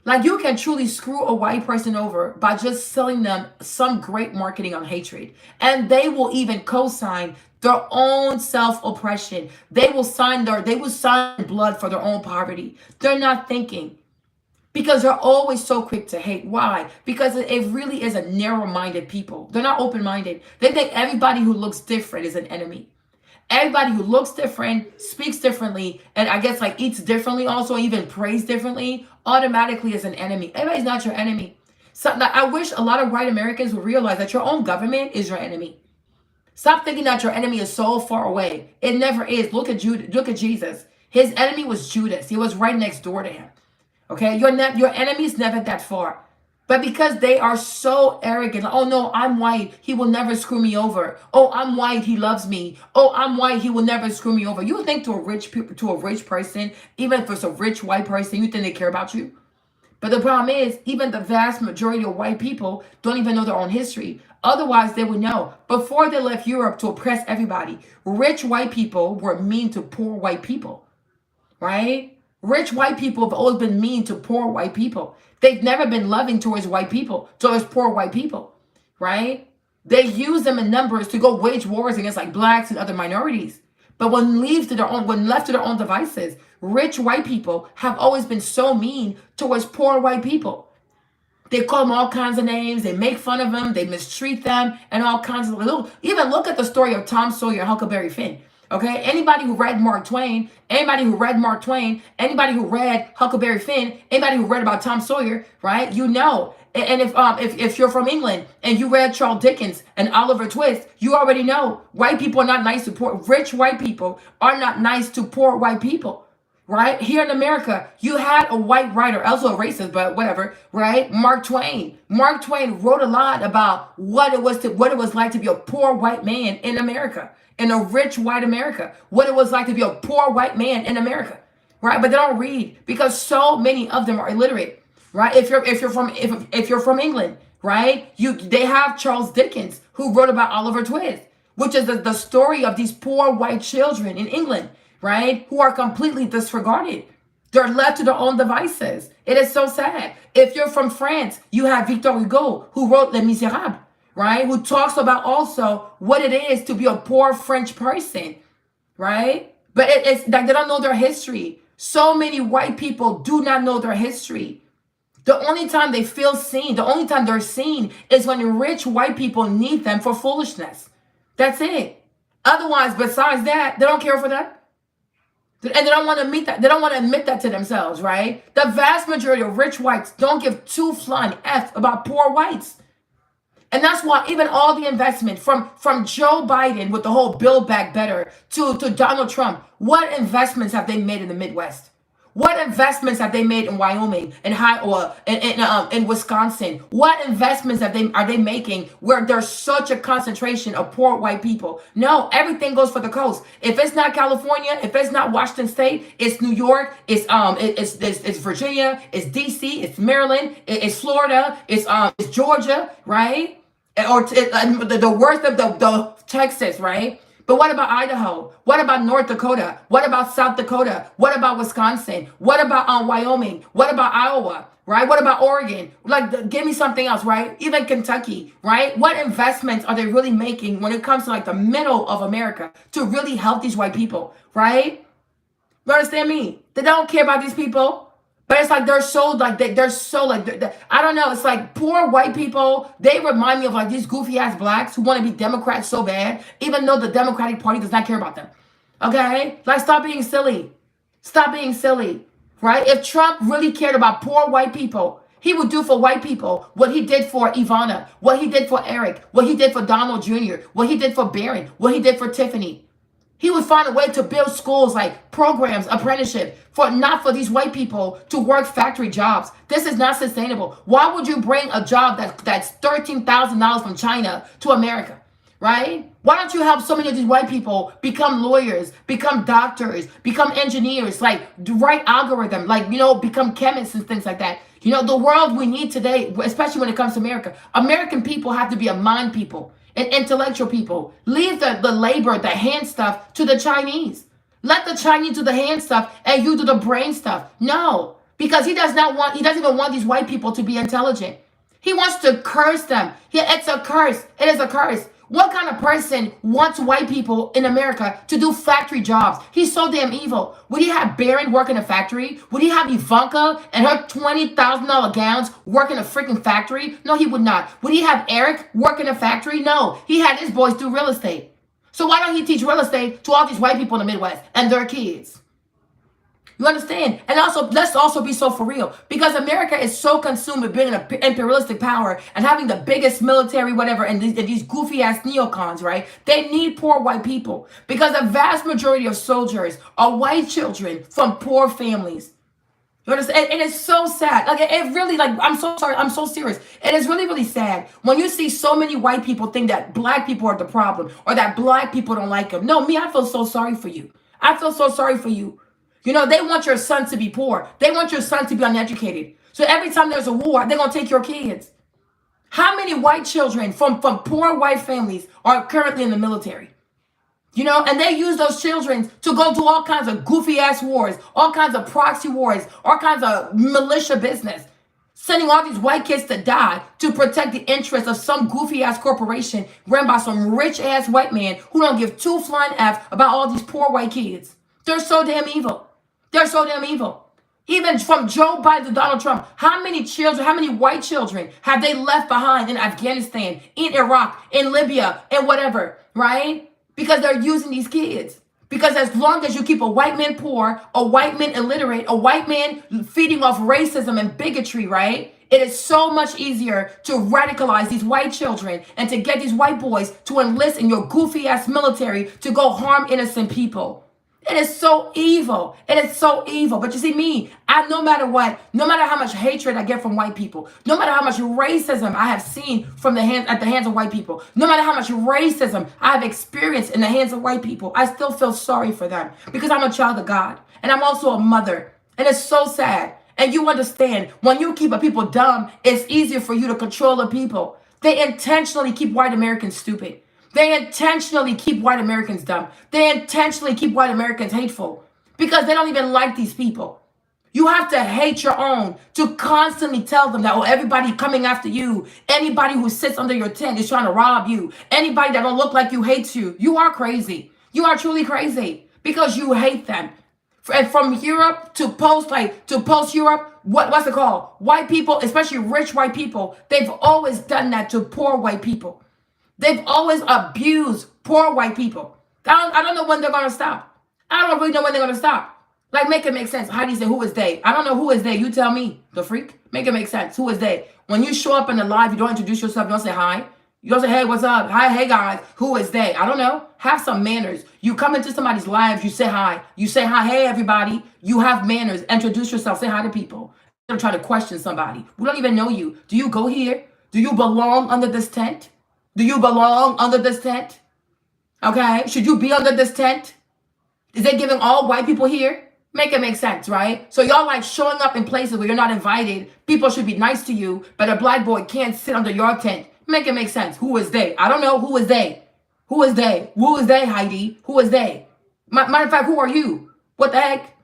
[SPEAKER 1] Like, you can truly screw a white person over by just selling them some great marketing on hatred. And they will even co-sign their own self-oppression. They will sign blood for their own poverty. They're not thinking. Because they're always so quick to hate. Why? Because it really is a narrow-minded people. They're not open-minded. They think everybody who looks different is an enemy. Everybody who looks different, speaks differently, and I guess like eats differently also, even prays differently, automatically is an enemy. Everybody's not your enemy. So I wish a lot of white Americans would realize that your own government is your enemy. Stop thinking that your enemy is so far away. It never is. Look at Jesus. His enemy was Judas. He was right next door to him. Okay, your enemy's never that far. But because they are so arrogant, like, oh no, I'm white, he will never screw me over. Oh, I'm white, he loves me. Oh, I'm white, he will never screw me over. You think to a rich person, even if it's a rich white person, you think they care about you? But the problem is, even the vast majority of white people don't even know their own history. Otherwise, they would know. Before they left Europe to oppress everybody, rich white people were mean to poor white people, right? Rich white people have always been mean to poor white people. They've never been loving towards white people, towards poor white people, right? They use them in numbers to go wage wars against like blacks and other minorities. But when left to their own devices, rich white people have always been so mean towards poor white people. They call them all kinds of names. They make fun of them. They mistreat them and all kinds of even look at the story of Tom Sawyer and Huckleberry Finn. Okay, anybody who read Mark Twain, anybody who read Huckleberry Finn, anybody who read about Tom Sawyer, right? You know. And if you're from England and you read Charles Dickens and Oliver Twist, you already know white people are not nice to poor. Rich white people are not nice to poor white people, right? Here in America, you had a white writer, also a racist, but whatever, right? Mark Twain. Mark Twain wrote a lot about what it was like to be a poor white man in America. In a rich white America, what it was like to be a poor white man in America, right? But they don't read because so many of them are illiterate, right? If you're from England, right? They have Charles Dickens, who wrote about Oliver Twist, which is the story of these poor white children in England, right? Who are completely disregarded. They're left to their own devices. It is so sad. If you're from France, you have Victor Hugo, who wrote Les Miserables, right? Who talks about also what it is to be a poor French person, right? But it's like they don't know their history. So many white people do not know their history. The only time they feel seen, the only time they're seen is when rich white people need them for foolishness. That's it. Otherwise, besides that, they don't care for that. And they don't want to admit that. They don't want to admit that to themselves, right? The vast majority of rich whites don't give two flying F about poor whites. And that's why even all the investment from Joe Biden with the whole Build Back Better to Donald Trump, what investments have they made in the Midwest? What investments have they made in Wyoming and in Wisconsin? What investments are they making where there's such a concentration of poor white people? No, everything goes for the coast. If it's not California, if it's not Washington State, it's New York, it's Virginia, it's DC, it's Maryland, it's Florida, it's Georgia, right? Or the worst of the Texas, right? But what about Idaho? What about North Dakota? What about South Dakota? What about Wisconsin? What about Wyoming? What about Iowa? Right? What about Oregon? Like, give me something else, right? Even Kentucky, right? What investments are they really making when it comes to like the middle of America to really help these white people, right? You understand me? They don't care about these people. But it's like they're so like I don't know. It's like poor white people. They remind me of like these goofy ass blacks who want to be Democrats so bad, even though the Democratic Party does not care about them. Okay, like stop being silly. Stop being silly, right? If Trump really cared about poor white people, he would do for white people what he did for Ivana, what he did for Eric, what he did for Donald Jr., what he did for Barron, what he did for Tiffany. He would find a way to build schools like programs, apprenticeship, not for these white people to work factory jobs. This is not sustainable. Why would you bring a job that's $13,000 from China to America, right? Why don't you help so many of these white people become lawyers, become doctors, become engineers, like write algorithm, like, become chemists and things like that. The world we need today, especially when it comes to America, American people have to be a mind people. And intellectual people. Leave the labor, the hand stuff to the Chinese. Let the Chinese do the hand stuff and you do the brain stuff. No, because he doesn't even want these white people to be intelligent. He wants to curse them. It's a curse. It is a curse. What kind of person wants white people in America to do factory jobs? He's so damn evil. Would he have Barron work in a factory? Would he have Ivanka and her $20,000 gowns work in a freaking factory? No, he would not. Would he have Eric work in a factory? No, he had his boys do real estate. So why don't he teach real estate to all these white people in the Midwest and their kids? You understand? And also, let's also be so for real. Because America is so consumed with being an imperialistic power and having the biggest military, whatever, and these goofy-ass neocons, right? They need poor white people. Because the vast majority of soldiers are white children from poor families. You understand? And it's so sad. Like, it really, like, I'm so sorry. I'm so serious. It is really, really sad when you see so many white people think that black people are the problem or that black people don't like them. No, I feel so sorry for you. I feel so sorry for you. They want your son to be poor. They want your son to be uneducated. So every time there's a war, they're going to take your kids. How many white children from poor white families are currently in the military? And they use those children to go do all kinds of goofy ass wars, all kinds of proxy wars, all kinds of militia business, sending all these white kids to die to protect the interests of some goofy ass corporation run by some rich ass white man who don't give two flying F about all these poor white kids. They're so damn evil. They're so damn evil. Even from Joe Biden to Donald Trump, how many white children have they left behind in Afghanistan, in Iraq, in Libya, and whatever, right? Because they're using these kids. Because as long as you keep a white man poor, a white man illiterate, a white man feeding off racism and bigotry, right? It is so much easier to radicalize these white children and to get these white boys to enlist in your goofy ass military to go harm innocent people. It is so evil. It is so evil. But you see me, no matter what, no matter how much hatred I get from white people, no matter how much racism I have seen at the hands of white people, no matter how much racism I have experienced in the hands of white people, I still feel sorry for them because I'm a child of God and I'm also a mother. And it's so sad. And you understand, when you keep a people dumb, it's easier for you to control the people. They intentionally keep white Americans stupid. They intentionally keep white Americans dumb. They intentionally keep white Americans hateful because they don't even like these people. You have to hate your own to constantly tell them that, oh, everybody coming after you, anybody who sits under your tent is trying to rob you, anybody that don't look like you hates you. You are crazy. You are truly crazy because you hate them. And from Europe to post Europe, what's it called? White people, especially rich white people, they've always done that to poor white people. They've always abused poor white people. I don't know when they're gonna stop. I don't really know when they're gonna stop. Like, make it make sense. How do you say who is they? I don't know who is they. You tell me, the freak. Make it make sense. Who is they? When you show up in the live, you don't introduce yourself. You don't say hi. You don't say, hey, what's up? Hi, hey guys. Who is they? I don't know. Have some manners. You come into somebody's live, you say hi. You say hi, hey everybody. You have manners. Introduce yourself. Say hi to people. Don't try to question somebody. We don't even know you. Do you go here? Do you belong under this tent? Do you belong under this tent? Okay. Should you be under this tent? Is it giving all white people here? Make it make sense, right? So y'all like showing up in places where you're not invited. People should be nice to you, but a black boy can't sit under your tent. Make it make sense. Who is they? I don't know. Who is they? Who is they? Who is they, Heidi? Who is they? Matter of fact, who are you? What the heck?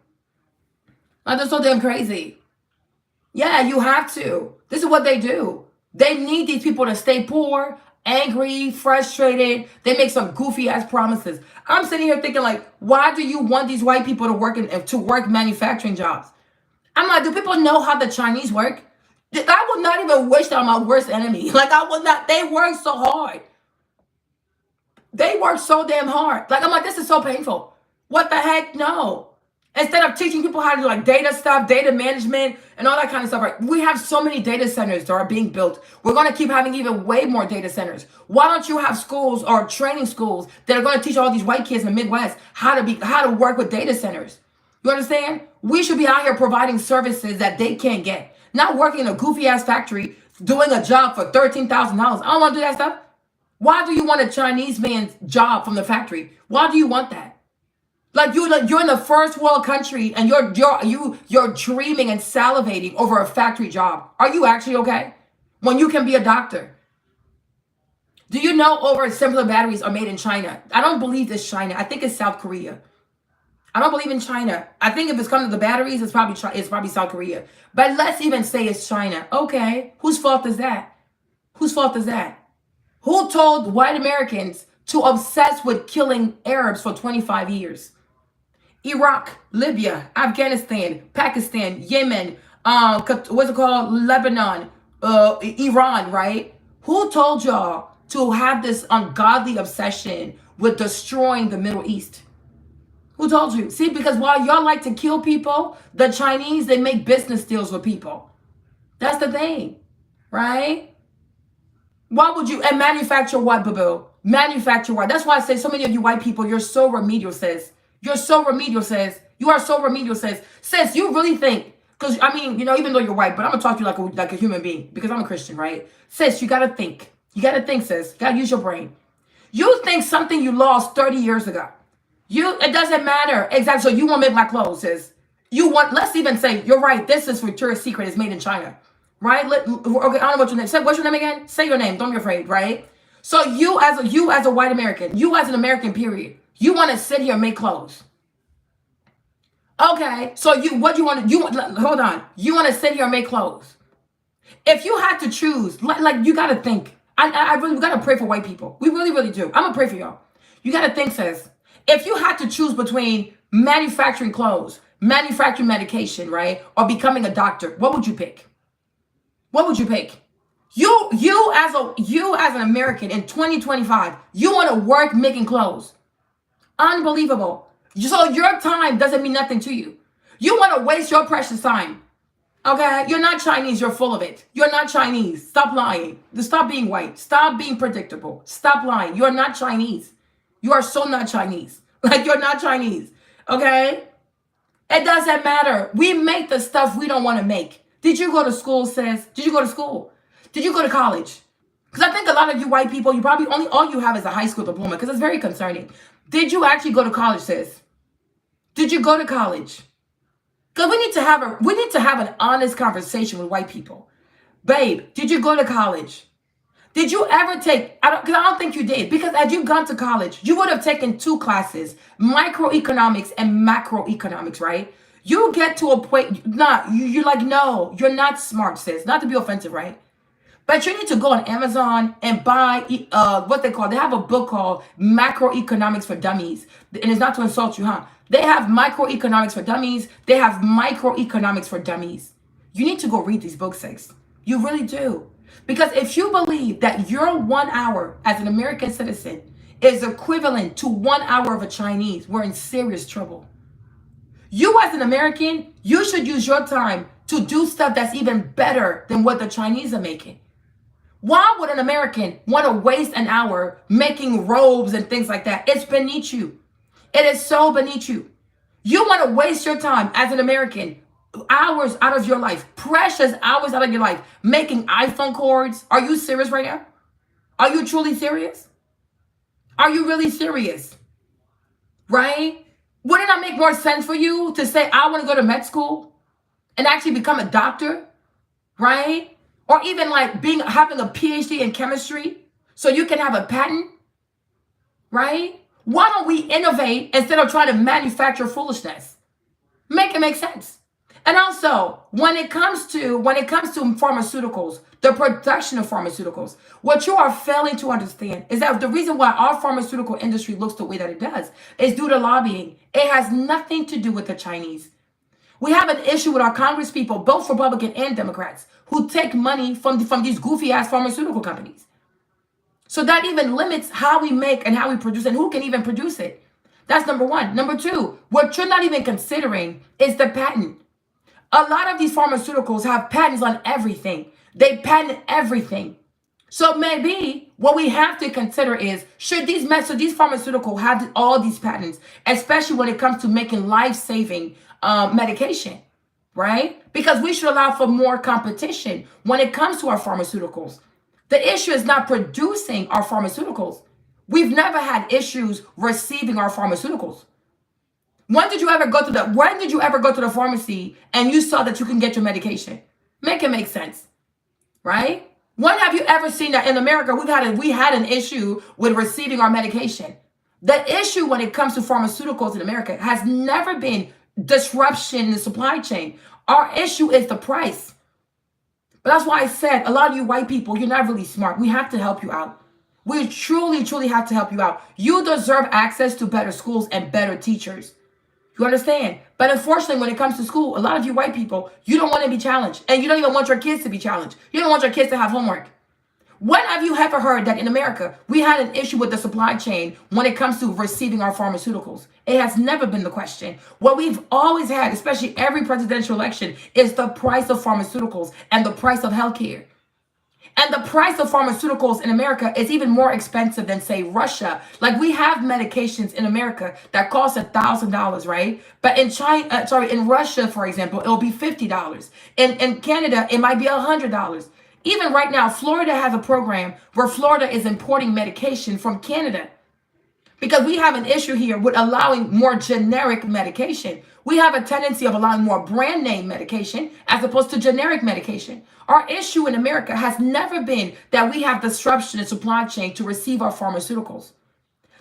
[SPEAKER 1] I'm just so damn crazy. Yeah, you have to. This is what they do. They need these people to stay poor, angry, frustrated. They make some goofy ass promises. I'm sitting here thinking like, why do you want these white people to work manufacturing jobs? I'm like, do people know how the Chinese work? I would not even wish that on my worst enemy. Like, I would not. They work so hard. They work so damn hard. Like, I'm like, this is so painful. What the heck? No. Instead of teaching people how to do like data stuff, data management, and all that kind of stuff, right? We have so many data centers that are being built. We're going to keep having even way more data centers. Why don't you have schools or training schools that are going to teach all these white kids in the Midwest how to work with data centers? You understand? We should be out here providing services that they can't get. Not working in a goofy ass factory, doing a job for $13,000. I don't want to do that stuff. Why do you want a Chinese man's job from the factory? Why do you want that? Like you're in the first world country and you're dreaming and salivating over a factory job. Are you actually okay? When you can be a doctor. Do you know over similar batteries are made in China? I don't believe it's China. I think it's South Korea. I don't believe in China. I think if it's coming to the batteries, it's probably South Korea. But let's even say it's China. Okay, whose fault is that? Whose fault is that? Who told white Americans to obsess with killing Arabs for 25 years? Iraq, Libya, Afghanistan, Pakistan, Yemen, what's it called? Lebanon, Iran, right? Who told y'all to have this ungodly obsession with destroying the Middle East? Who told you? See, because while y'all like to kill people, the Chinese, they make business deals with people. That's the thing, right? Why would you, and manufacture what, boo-boo? Manufacture what? That's why I say so many of you white people, you're so remedial, sis. You're so remedial, sis. You are so remedial, sis. Sis, you really think, because, I mean, you know, even though you're white, but I'm going to talk to you like a human being, because I'm a Christian, right? Sis, you got to think. You got to think, sis. You got to use your brain. You think something you lost 30 years ago. It doesn't matter. Exactly. So you won't make my clothes, sis. Let's even say, you're right, this is Victoria's Secret. It's made in China, right? Okay, I don't know what your name is. What's your name again? Say your name. Don't be afraid, right? So you as a white American, you as an American, period, you want to sit here and make clothes. Okay, so hold on. You want to sit here and make clothes. If you had to choose, like you got to think. I really, we got to pray for white people. We really, really do. I'm going to pray for y'all. You got to think, sis. If you had to choose between manufacturing clothes, manufacturing medication, right, or becoming a doctor, what would you pick? What would you pick? You as an American in 2025, you want to work making clothes. Unbelievable. So your time doesn't mean nothing to you. You want to waste your precious time. Okay? You're not Chinese. You're full of it. You're not Chinese. Stop lying. Stop being white. Stop being predictable. Stop lying. You're not Chinese. You are so not Chinese. Like, you're not Chinese. Okay? It doesn't matter. We make the stuff we don't want to make. Did you go to school, sis? Did you go to school? Did you go to college? Because I think a lot of you white people, you probably all you have is a high school diploma, because it's very concerning. Did you actually go to college, sis? Did you go to college? Because we need to have an honest conversation with white people. Babe, did you go to college? Did you ever take, because I don't think you did, because had you gone to college, you would have taken two classes, microeconomics and macroeconomics, right? You get to a point, you're like, no, you're not smart, sis. Not to be offensive, right? But you need to go on Amazon and buy what they have a book called Macroeconomics for Dummies. And it's not to insult you, huh? They have microeconomics for dummies. They have microeconomics for dummies. You need to go read these books, sis. You really do. Because if you believe that your 1 hour as an American citizen is equivalent to 1 hour of a Chinese, we're in serious trouble. You as an American, you should use your time to do stuff that's even better than what the Chinese are making. Why would an American want to waste an hour making robes and things like that? It's beneath you. It is so beneath you. You want to waste your time as an American, hours out of your life, precious hours out of your life, making iPhone cords. Are you serious right now? Are you truly serious? Are you really serious? Right? Wouldn't it make more sense for you to say, I want to go to med school and actually become a doctor? Right? Or even like having a PhD in chemistry so you can have a patent? Right? Why don't we innovate instead of trying to manufacture foolishness? Make it make sense. And also, when it comes to pharmaceuticals, the production of pharmaceuticals, what you are failing to understand is that the reason why our pharmaceutical industry looks the way that it does is due to lobbying. It has nothing to do with the Chinese. We have an issue with our Congress people, both Republican and Democrats, who take money from these goofy-ass pharmaceutical companies. So that even limits how we make and how we produce and who can even produce it. That's number one. Number two, what you're not even considering is the patent. A lot of these pharmaceuticals have patents on everything. They patent everything. So maybe what we have to consider is, should these pharmaceuticals have all these patents, especially when it comes to making life-saving medication, right? Because we should allow for more competition when it comes to our pharmaceuticals. The issue is not producing our pharmaceuticals. We've never had issues receiving our pharmaceuticals. When did you ever go to the pharmacy and you saw that you can get your medication? Make it make sense, right? When have you ever seen that in America we had an issue with receiving our medication? The issue when it comes to pharmaceuticals in America has never been disruption in the supply chain. Our issue is the price. But that's why I said, a lot of you white people, you're not really smart. We have to help you out. We truly, truly have to help you out. You deserve access to better schools and better teachers. You understand? But unfortunately, when it comes to school, a lot of you white people, you don't want to be challenged. And you don't even want your kids to be challenged. You don't want your kids to have homework. When have you ever heard that in America, we had an issue with the supply chain when it comes to receiving our pharmaceuticals? It has never been the question. What we've always had, especially every presidential election, is the price of pharmaceuticals and the price of healthcare. And the price of pharmaceuticals in America is even more expensive than, say, Russia. Like, we have medications in America that cost $1,000, right? But in Russia, for example, it'll be $50. In Canada, it might be $100. Even right now, Florida has a program where Florida is importing medication from Canada. Because we have an issue here with allowing more generic medication. We have a tendency of allowing more brand name medication as opposed to generic medication. Our issue in America has never been that we have disruption in supply chain to receive our pharmaceuticals.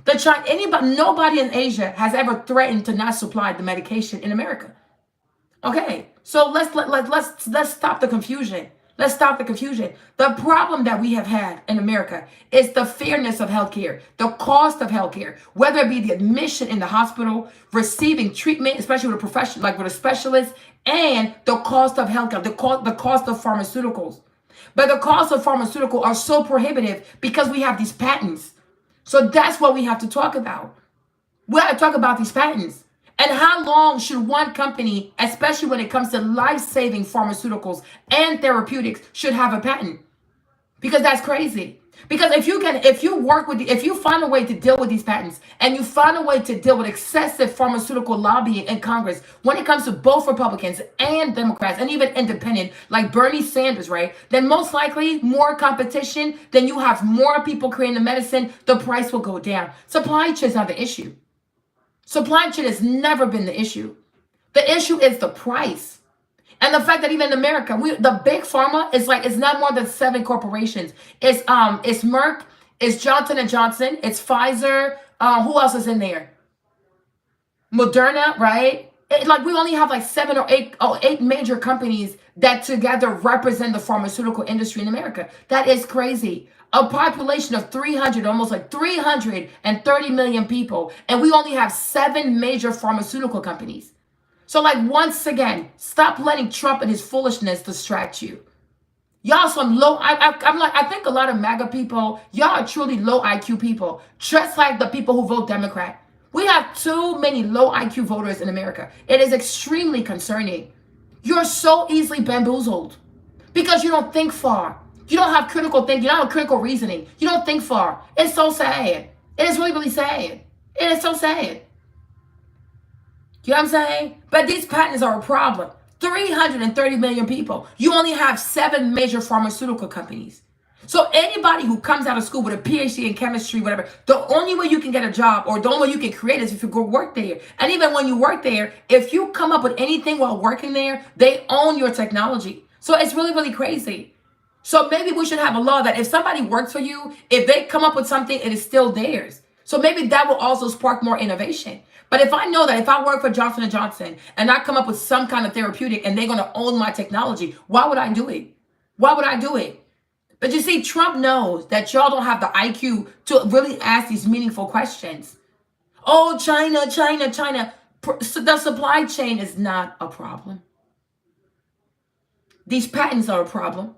[SPEAKER 1] Nobody in Asia has ever threatened to not supply the medication in America. Okay, so let's stop the confusion. Let's stop the confusion. The problem that we have had in America is the fairness of healthcare, the cost of healthcare, whether it be the admission in the hospital, receiving treatment, especially with a professional, like with a specialist, and the cost of healthcare, the cost of pharmaceuticals. But the cost of pharmaceuticals are so prohibitive because we have these patents. So that's what we have to talk about. We have to talk about these patents. And how long should one company, especially when it comes to life-saving pharmaceuticals and therapeutics, should have a patent? Because that's crazy. Because if you find a way to deal with these patents and you find a way to deal with excessive pharmaceutical lobbying in Congress, when it comes to both Republicans and Democrats and even independent, like Bernie Sanders, right? Then most likely more competition, then you have more people creating the medicine, the price will go down. Supply chain is not the issue. Supply chain has never been the issue.
[SPEAKER 2] The issue is the price. And the fact that even in America, the big pharma is like, it's not more than 7 corporations. It's Merck, it's Johnson and Johnson, it's Pfizer. Who else is in there? Moderna, right? Like we only have like 7 or 8 major companies that together represent the pharmaceutical industry in America. That is crazy. A population of 300, almost like 330 million people, and we only have 7 major pharmaceutical companies. So like once again, stop letting Trump and his foolishness distract you. Y'all some low, I'm like, I think a lot of MAGA people, y'all are truly low IQ people, just like the people who vote Democrat. We have too many low IQ voters in America. It is extremely concerning. You're so easily bamboozled because you don't think far. You don't have critical thinking. You don't have critical reasoning. You don't think far. It's so sad. It is really, really sad. It is so sad. You know what I'm saying? But these patents are a problem. 330 million people. You only have 7 major pharmaceutical companies. So anybody who comes out of school with a PhD in chemistry, whatever, the only way you can get a job or the only way you can create is if you go work there. And even when you work there, if you come up with anything while working there, they own your technology. So it's really, really crazy. So maybe we should have a law that if somebody works for you, if they come up with something, it is still theirs. So maybe that will also spark more innovation. But if I know that if I work for Johnson & Johnson and I come up with some kind of therapeutic and they're going to own my technology, why would I do it? Why would I do it? But you see, Trump knows that y'all don't have the IQ to really ask these meaningful questions. Oh, China. The supply chain is not a problem. These patents are a problem.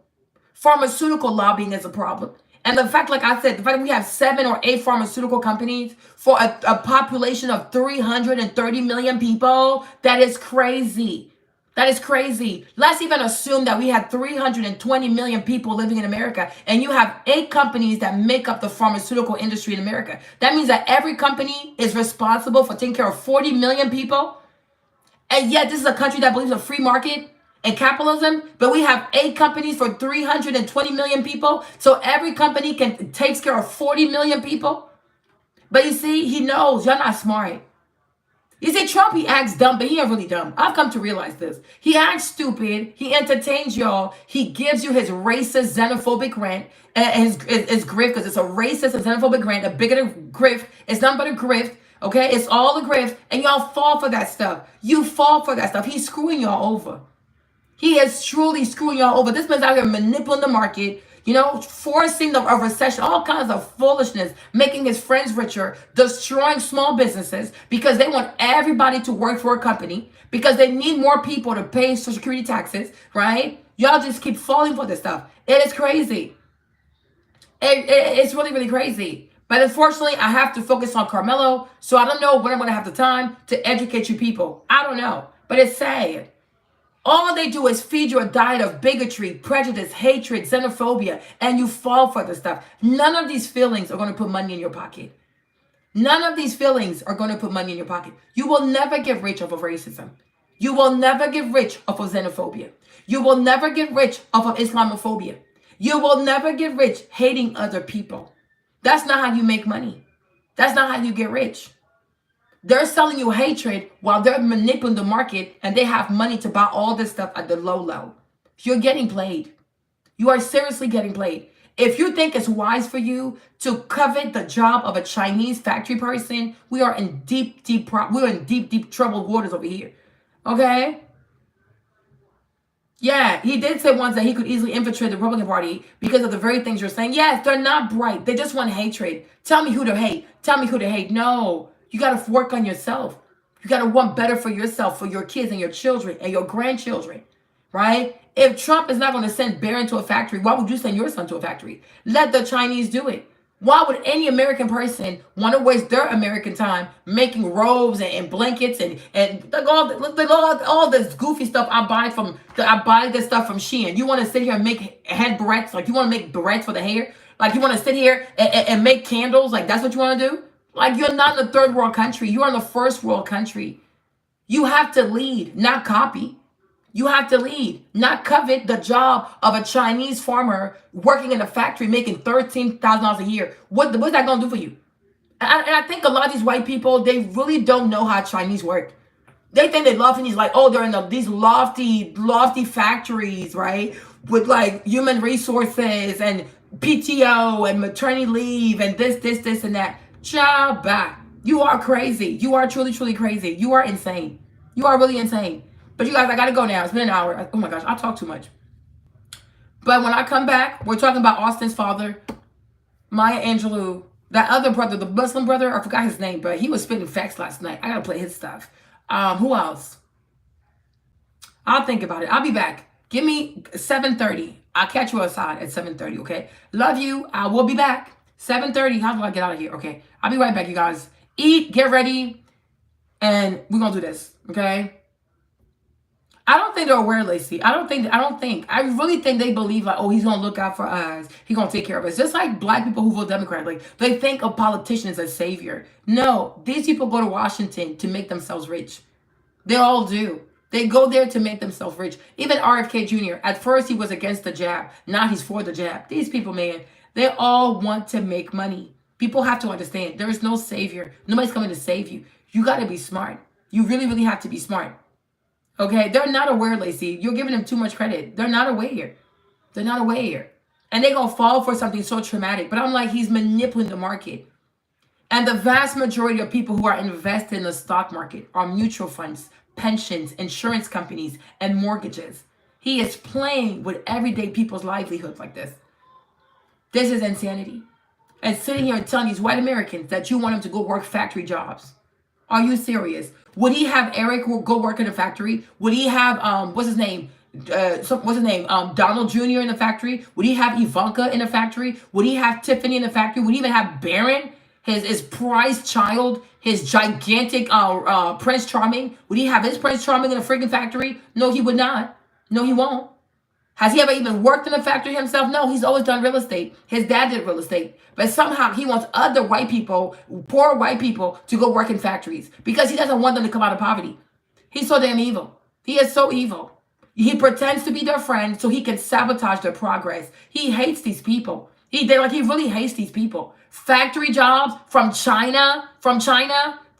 [SPEAKER 2] Pharmaceutical lobbying is a problem. And the fact, like I said, the fact that we have 7 or 8 pharmaceutical companies for a population of 330 million people, that is crazy. That is crazy. Let's even assume that we had 320 million people living in America, and you have 8 companies that make up the pharmaceutical industry in America. That means that every company is responsible for taking care of 40 million people. And yet this is a country that believes in free market and capitalism, but we have 8 companies for 320 million people. So every company takes care of 40 million people. But you see, he knows y'all not smart. You see, Trump, he acts dumb, but he ain't really dumb. I've come to realize this. He acts stupid. He entertains y'all. He gives you his racist, xenophobic rant, and his grift, because it's a racist and xenophobic rant, a bigoted grift. It's nothing but a grift, okay? It's all a grift, and y'all fall for that stuff. You fall for that stuff. He's screwing y'all over. He is truly screwing y'all over. This man's out here manipulating the market, forcing a recession, all kinds of foolishness, making his friends richer, destroying small businesses because they want everybody to work for a company, because they need more people to pay Social Security taxes, right? Y'all just keep falling for this stuff. It is crazy. It's really, really crazy. But unfortunately, I have to focus on Karmelo, so I don't know when I'm going to have the time to educate you people. I don't know, but it's sad. All they do is feed you a diet of bigotry, prejudice, hatred, xenophobia, and you fall for the stuff. None of these feelings are going to put money in your pocket. None of these feelings are going to put money in your pocket. You will never get rich off of racism. You will never get rich off of xenophobia. You will never get rich off of Islamophobia. You will never get rich hating other people. That's not how you make money. That's not how you get rich. They're selling you hatred while they're manipulating the market, and they have money to buy all this stuff at the low. You're getting played. You are seriously getting played. If you think it's wise for you to covet the job of a Chinese factory person, we are in deep troubled waters over here. Okay? Yeah, he did say once that he could easily infiltrate the Republican Party because of the very things you're saying. Yes, they're not bright. They just want hatred. Tell me who to hate. Tell me who to hate. No. You got to work on yourself. You got to want better for yourself, for your kids and your children and your grandchildren, right? If Trump is not going to send Barron to a factory, why would you send your son to a factory? Let the Chinese do it. Why would any American person want to waste their American time making robes and blankets and like all this goofy stuff I buy this stuff from Shein. You want to sit here and make head barrettes? Like you want to make barrettes for the hair? Like you want to sit here and make candles? Like that's what you want to do? Like you're not in a third world country. You're in a first world country. You have to lead, not copy. You have to lead, not covet the job of a Chinese farmer working in a factory making $13,000 a year. What's that going to do for you? And I think a lot of these white people, they really don't know how Chinese work. They think they love these like, oh, they're in these lofty factories, right? With like human resources and PTO and maternity leave and this and that. Child, back. You are crazy. You are truly crazy. You are insane. You are really insane. But you guys, I gotta go now. It's been an hour. Oh my gosh, I talk too much. But when I come back, we're talking about Austin's father, Maya Angelou, that other brother, the Muslim brother. I forgot his name, but he was spitting facts last night. I gotta play his stuff. Who else? I'll think about it. I'll be back. Give me 7:30. I'll catch you outside at 7:30, okay? Love you. I will be back. 7:30. How do I get out of here? Okay. I'll be right back, you guys. Eat, get ready, and we're gonna do this, okay? I don't think they're aware, Lacey. I really think they believe like, oh, he's gonna look out for us. He's gonna take care of us. Just like black people who vote Democrat, like they think of politicians as savior. No, these people go to Washington to make themselves rich. They all do. They go there to make themselves rich. Even RFK Jr., at first he was against the jab. Now he's for the jab. These people, man, they all want to make money. People have to understand there is no savior. Nobody's coming to save you. You got to be smart. You really have to be smart. Okay? They're not aware, Lacey. You're giving them too much credit. They're not aware. They're not aware. And they're going to fall for something so traumatic. But I'm like, he's manipulating the market. And the vast majority of people who are invested in the stock market are mutual funds, pensions, insurance companies, and mortgages. He is playing with everyday people's livelihoods like this. This is insanity. And sitting here and telling these white Americans that you want them to go work factory jobs. Are you serious? Would he have Eric go work in a factory? Would he have, what's his name? Donald Jr. in a factory? Would he have Ivanka in a factory? Would he have Tiffany in a factory? Would he even have Barron, his prized child, his gigantic Prince Charming? Would he have his Prince Charming in a freaking factory? No, he would not. No, he won't. Has he ever even worked in a factory himself? No, he's always done real estate. His dad did real estate. But somehow he wants other white people, poor white people, to go work in factories because he doesn't want them to come out of poverty. He's so damn evil. He is so evil. He pretends to be their friend so he can sabotage their progress. He hates these people. He really hates these people. Factory jobs from China.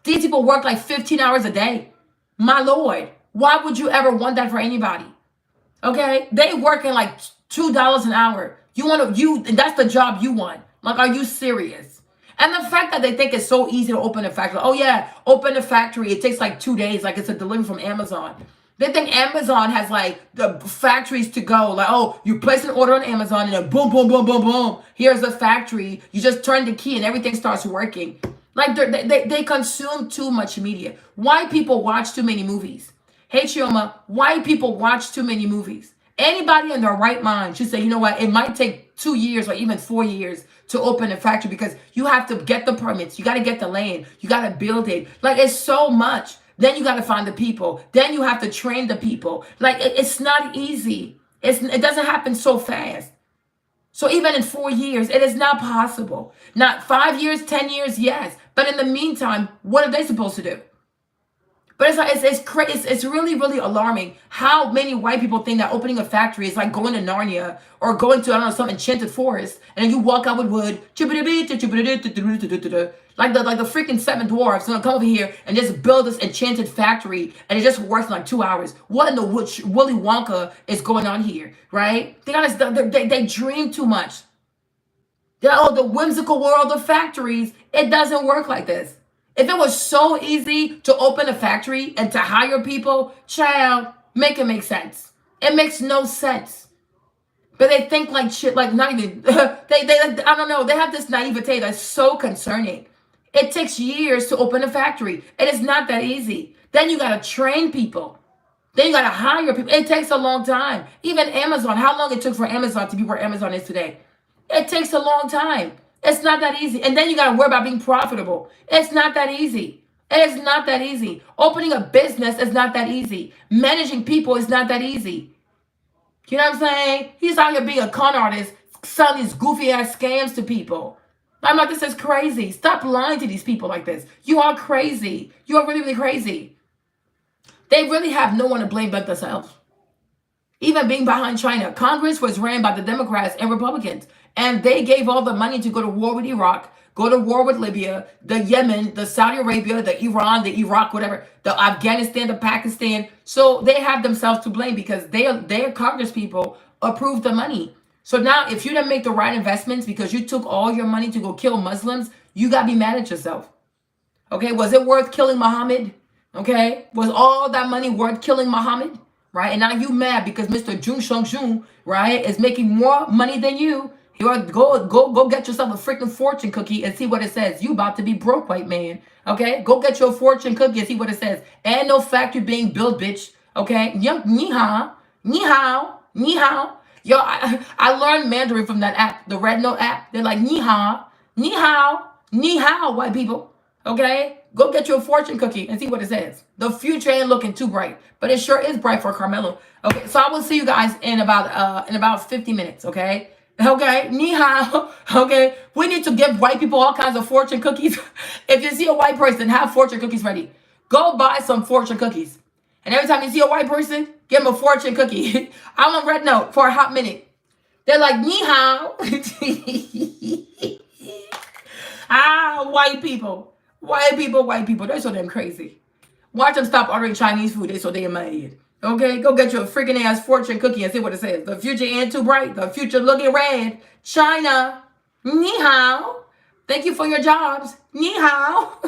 [SPEAKER 2] These people work like 15 hours a day. My Lord, why would you ever want that for anybody? Okay, they working like $2 an hour. That's the job you want. Like, are you serious? And the fact that they think it's so easy to open a factory. Oh yeah, open a factory. It takes like 2 days. Like it's a delivery from Amazon. They think Amazon has like the factories to go. Like, oh, you place an order on Amazon and then boom, boom, boom, boom, boom. Here's the factory. You just turn the key and everything starts working. Like they consume too much media. White people watch too many movies. Hey, Chioma, white people watch too many movies. Anybody in their right mind should say, you know what, it might take 2 years or even 4 years to open a factory because you have to get the permits. You got to get the land. You got to build it. Like, it's so much. Then you got to find the people. Then you have to train the people. Like, it's not easy. It doesn't happen so fast. So even in 4 years, it is not possible. Not 5 years, 10 years, yes. But in the meantime, what are they supposed to do? But it's really alarming how many white people think that opening a factory is like going to Narnia or going to, I don't know, some enchanted forest, and then you walk out with wood, like the freaking seven dwarfs gonna come over here and just build this enchanted factory, and it just works in like 2 hours. What in the Willy Wonka is going on here, right? They dream too much. The whimsical world of factories. It doesn't work like this. If it was so easy to open a factory and to hire people, child, make it make sense. It makes no sense. But they think like shit, like not even, I don't know, they have this naivete that's so concerning. It takes years to open a factory. It is not that easy. Then you got to train people. Then you got to hire people. It takes a long time. Even Amazon, how long it took for Amazon to be where Amazon is today? It takes a long time. It's not that easy. And then you got to worry about being profitable. It's not that easy. It is not that easy. Opening a business is not that easy. Managing people is not that easy. You know what I'm saying? He's out here being a con artist, selling these goofy ass scams to people. I'm like, this is crazy. Stop lying to these people like this. You are crazy. You are really crazy. They really have no one to blame but themselves. Even being behind China, Congress was ran by the Democrats and Republicans. And they gave all the money to go to war with Iraq, go to war with Libya, the Yemen, the Saudi Arabia, the Iran, the Iraq, whatever, the Afghanistan, the Pakistan. So they have themselves to blame because their Congress people approved the money. So now if you didn't make the right investments because you took all your money to go kill Muslims, you got to be mad at yourself. Okay, was it worth killing Muhammad? Okay, was all that money worth killing Muhammad? Right, and now you mad because Mr. Jung Shung Jung, right, is making more money than you. Go get yourself a freaking fortune cookie and see what it says. You about to be broke, white man. Okay, go get your fortune cookie and see what it says. And no factory being built, bitch. Okay, ni hao, ni hao, ni hao. Yo, I learned Mandarin from that app, the Red Note app. They're like ni hao, ni hao, ni hao, white people. Okay, go get you a fortune cookie and see what it says. The future ain't looking too bright, but it sure is bright for Karmelo. Okay, so I will see you guys in about 50 minutes. Okay, ni hao. Okay, we need to give white people all kinds of fortune cookies. If you see a white person, have fortune cookies ready. Go buy some fortune cookies, and every time you see a white person, give them a fortune cookie. I'm on Red Note for a hot minute. They're like ni hao. White people. White people, they're so damn crazy. Watch them stop ordering Chinese food, they so damn mad. Okay, go get your freaking ass fortune cookie and see what it says. The future ain't too bright, the future looking red. China, ni hao. Thank you for your jobs, ni hao.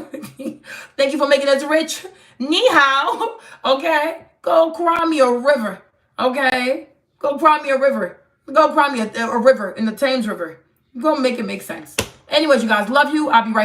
[SPEAKER 2] Thank you for making us rich, ni hao. Okay, go cry me a river. Okay, go cry me a river. Go cry me a river in the Thames River. Go make it make sense. Anyways, you guys, love you. I'll be right back.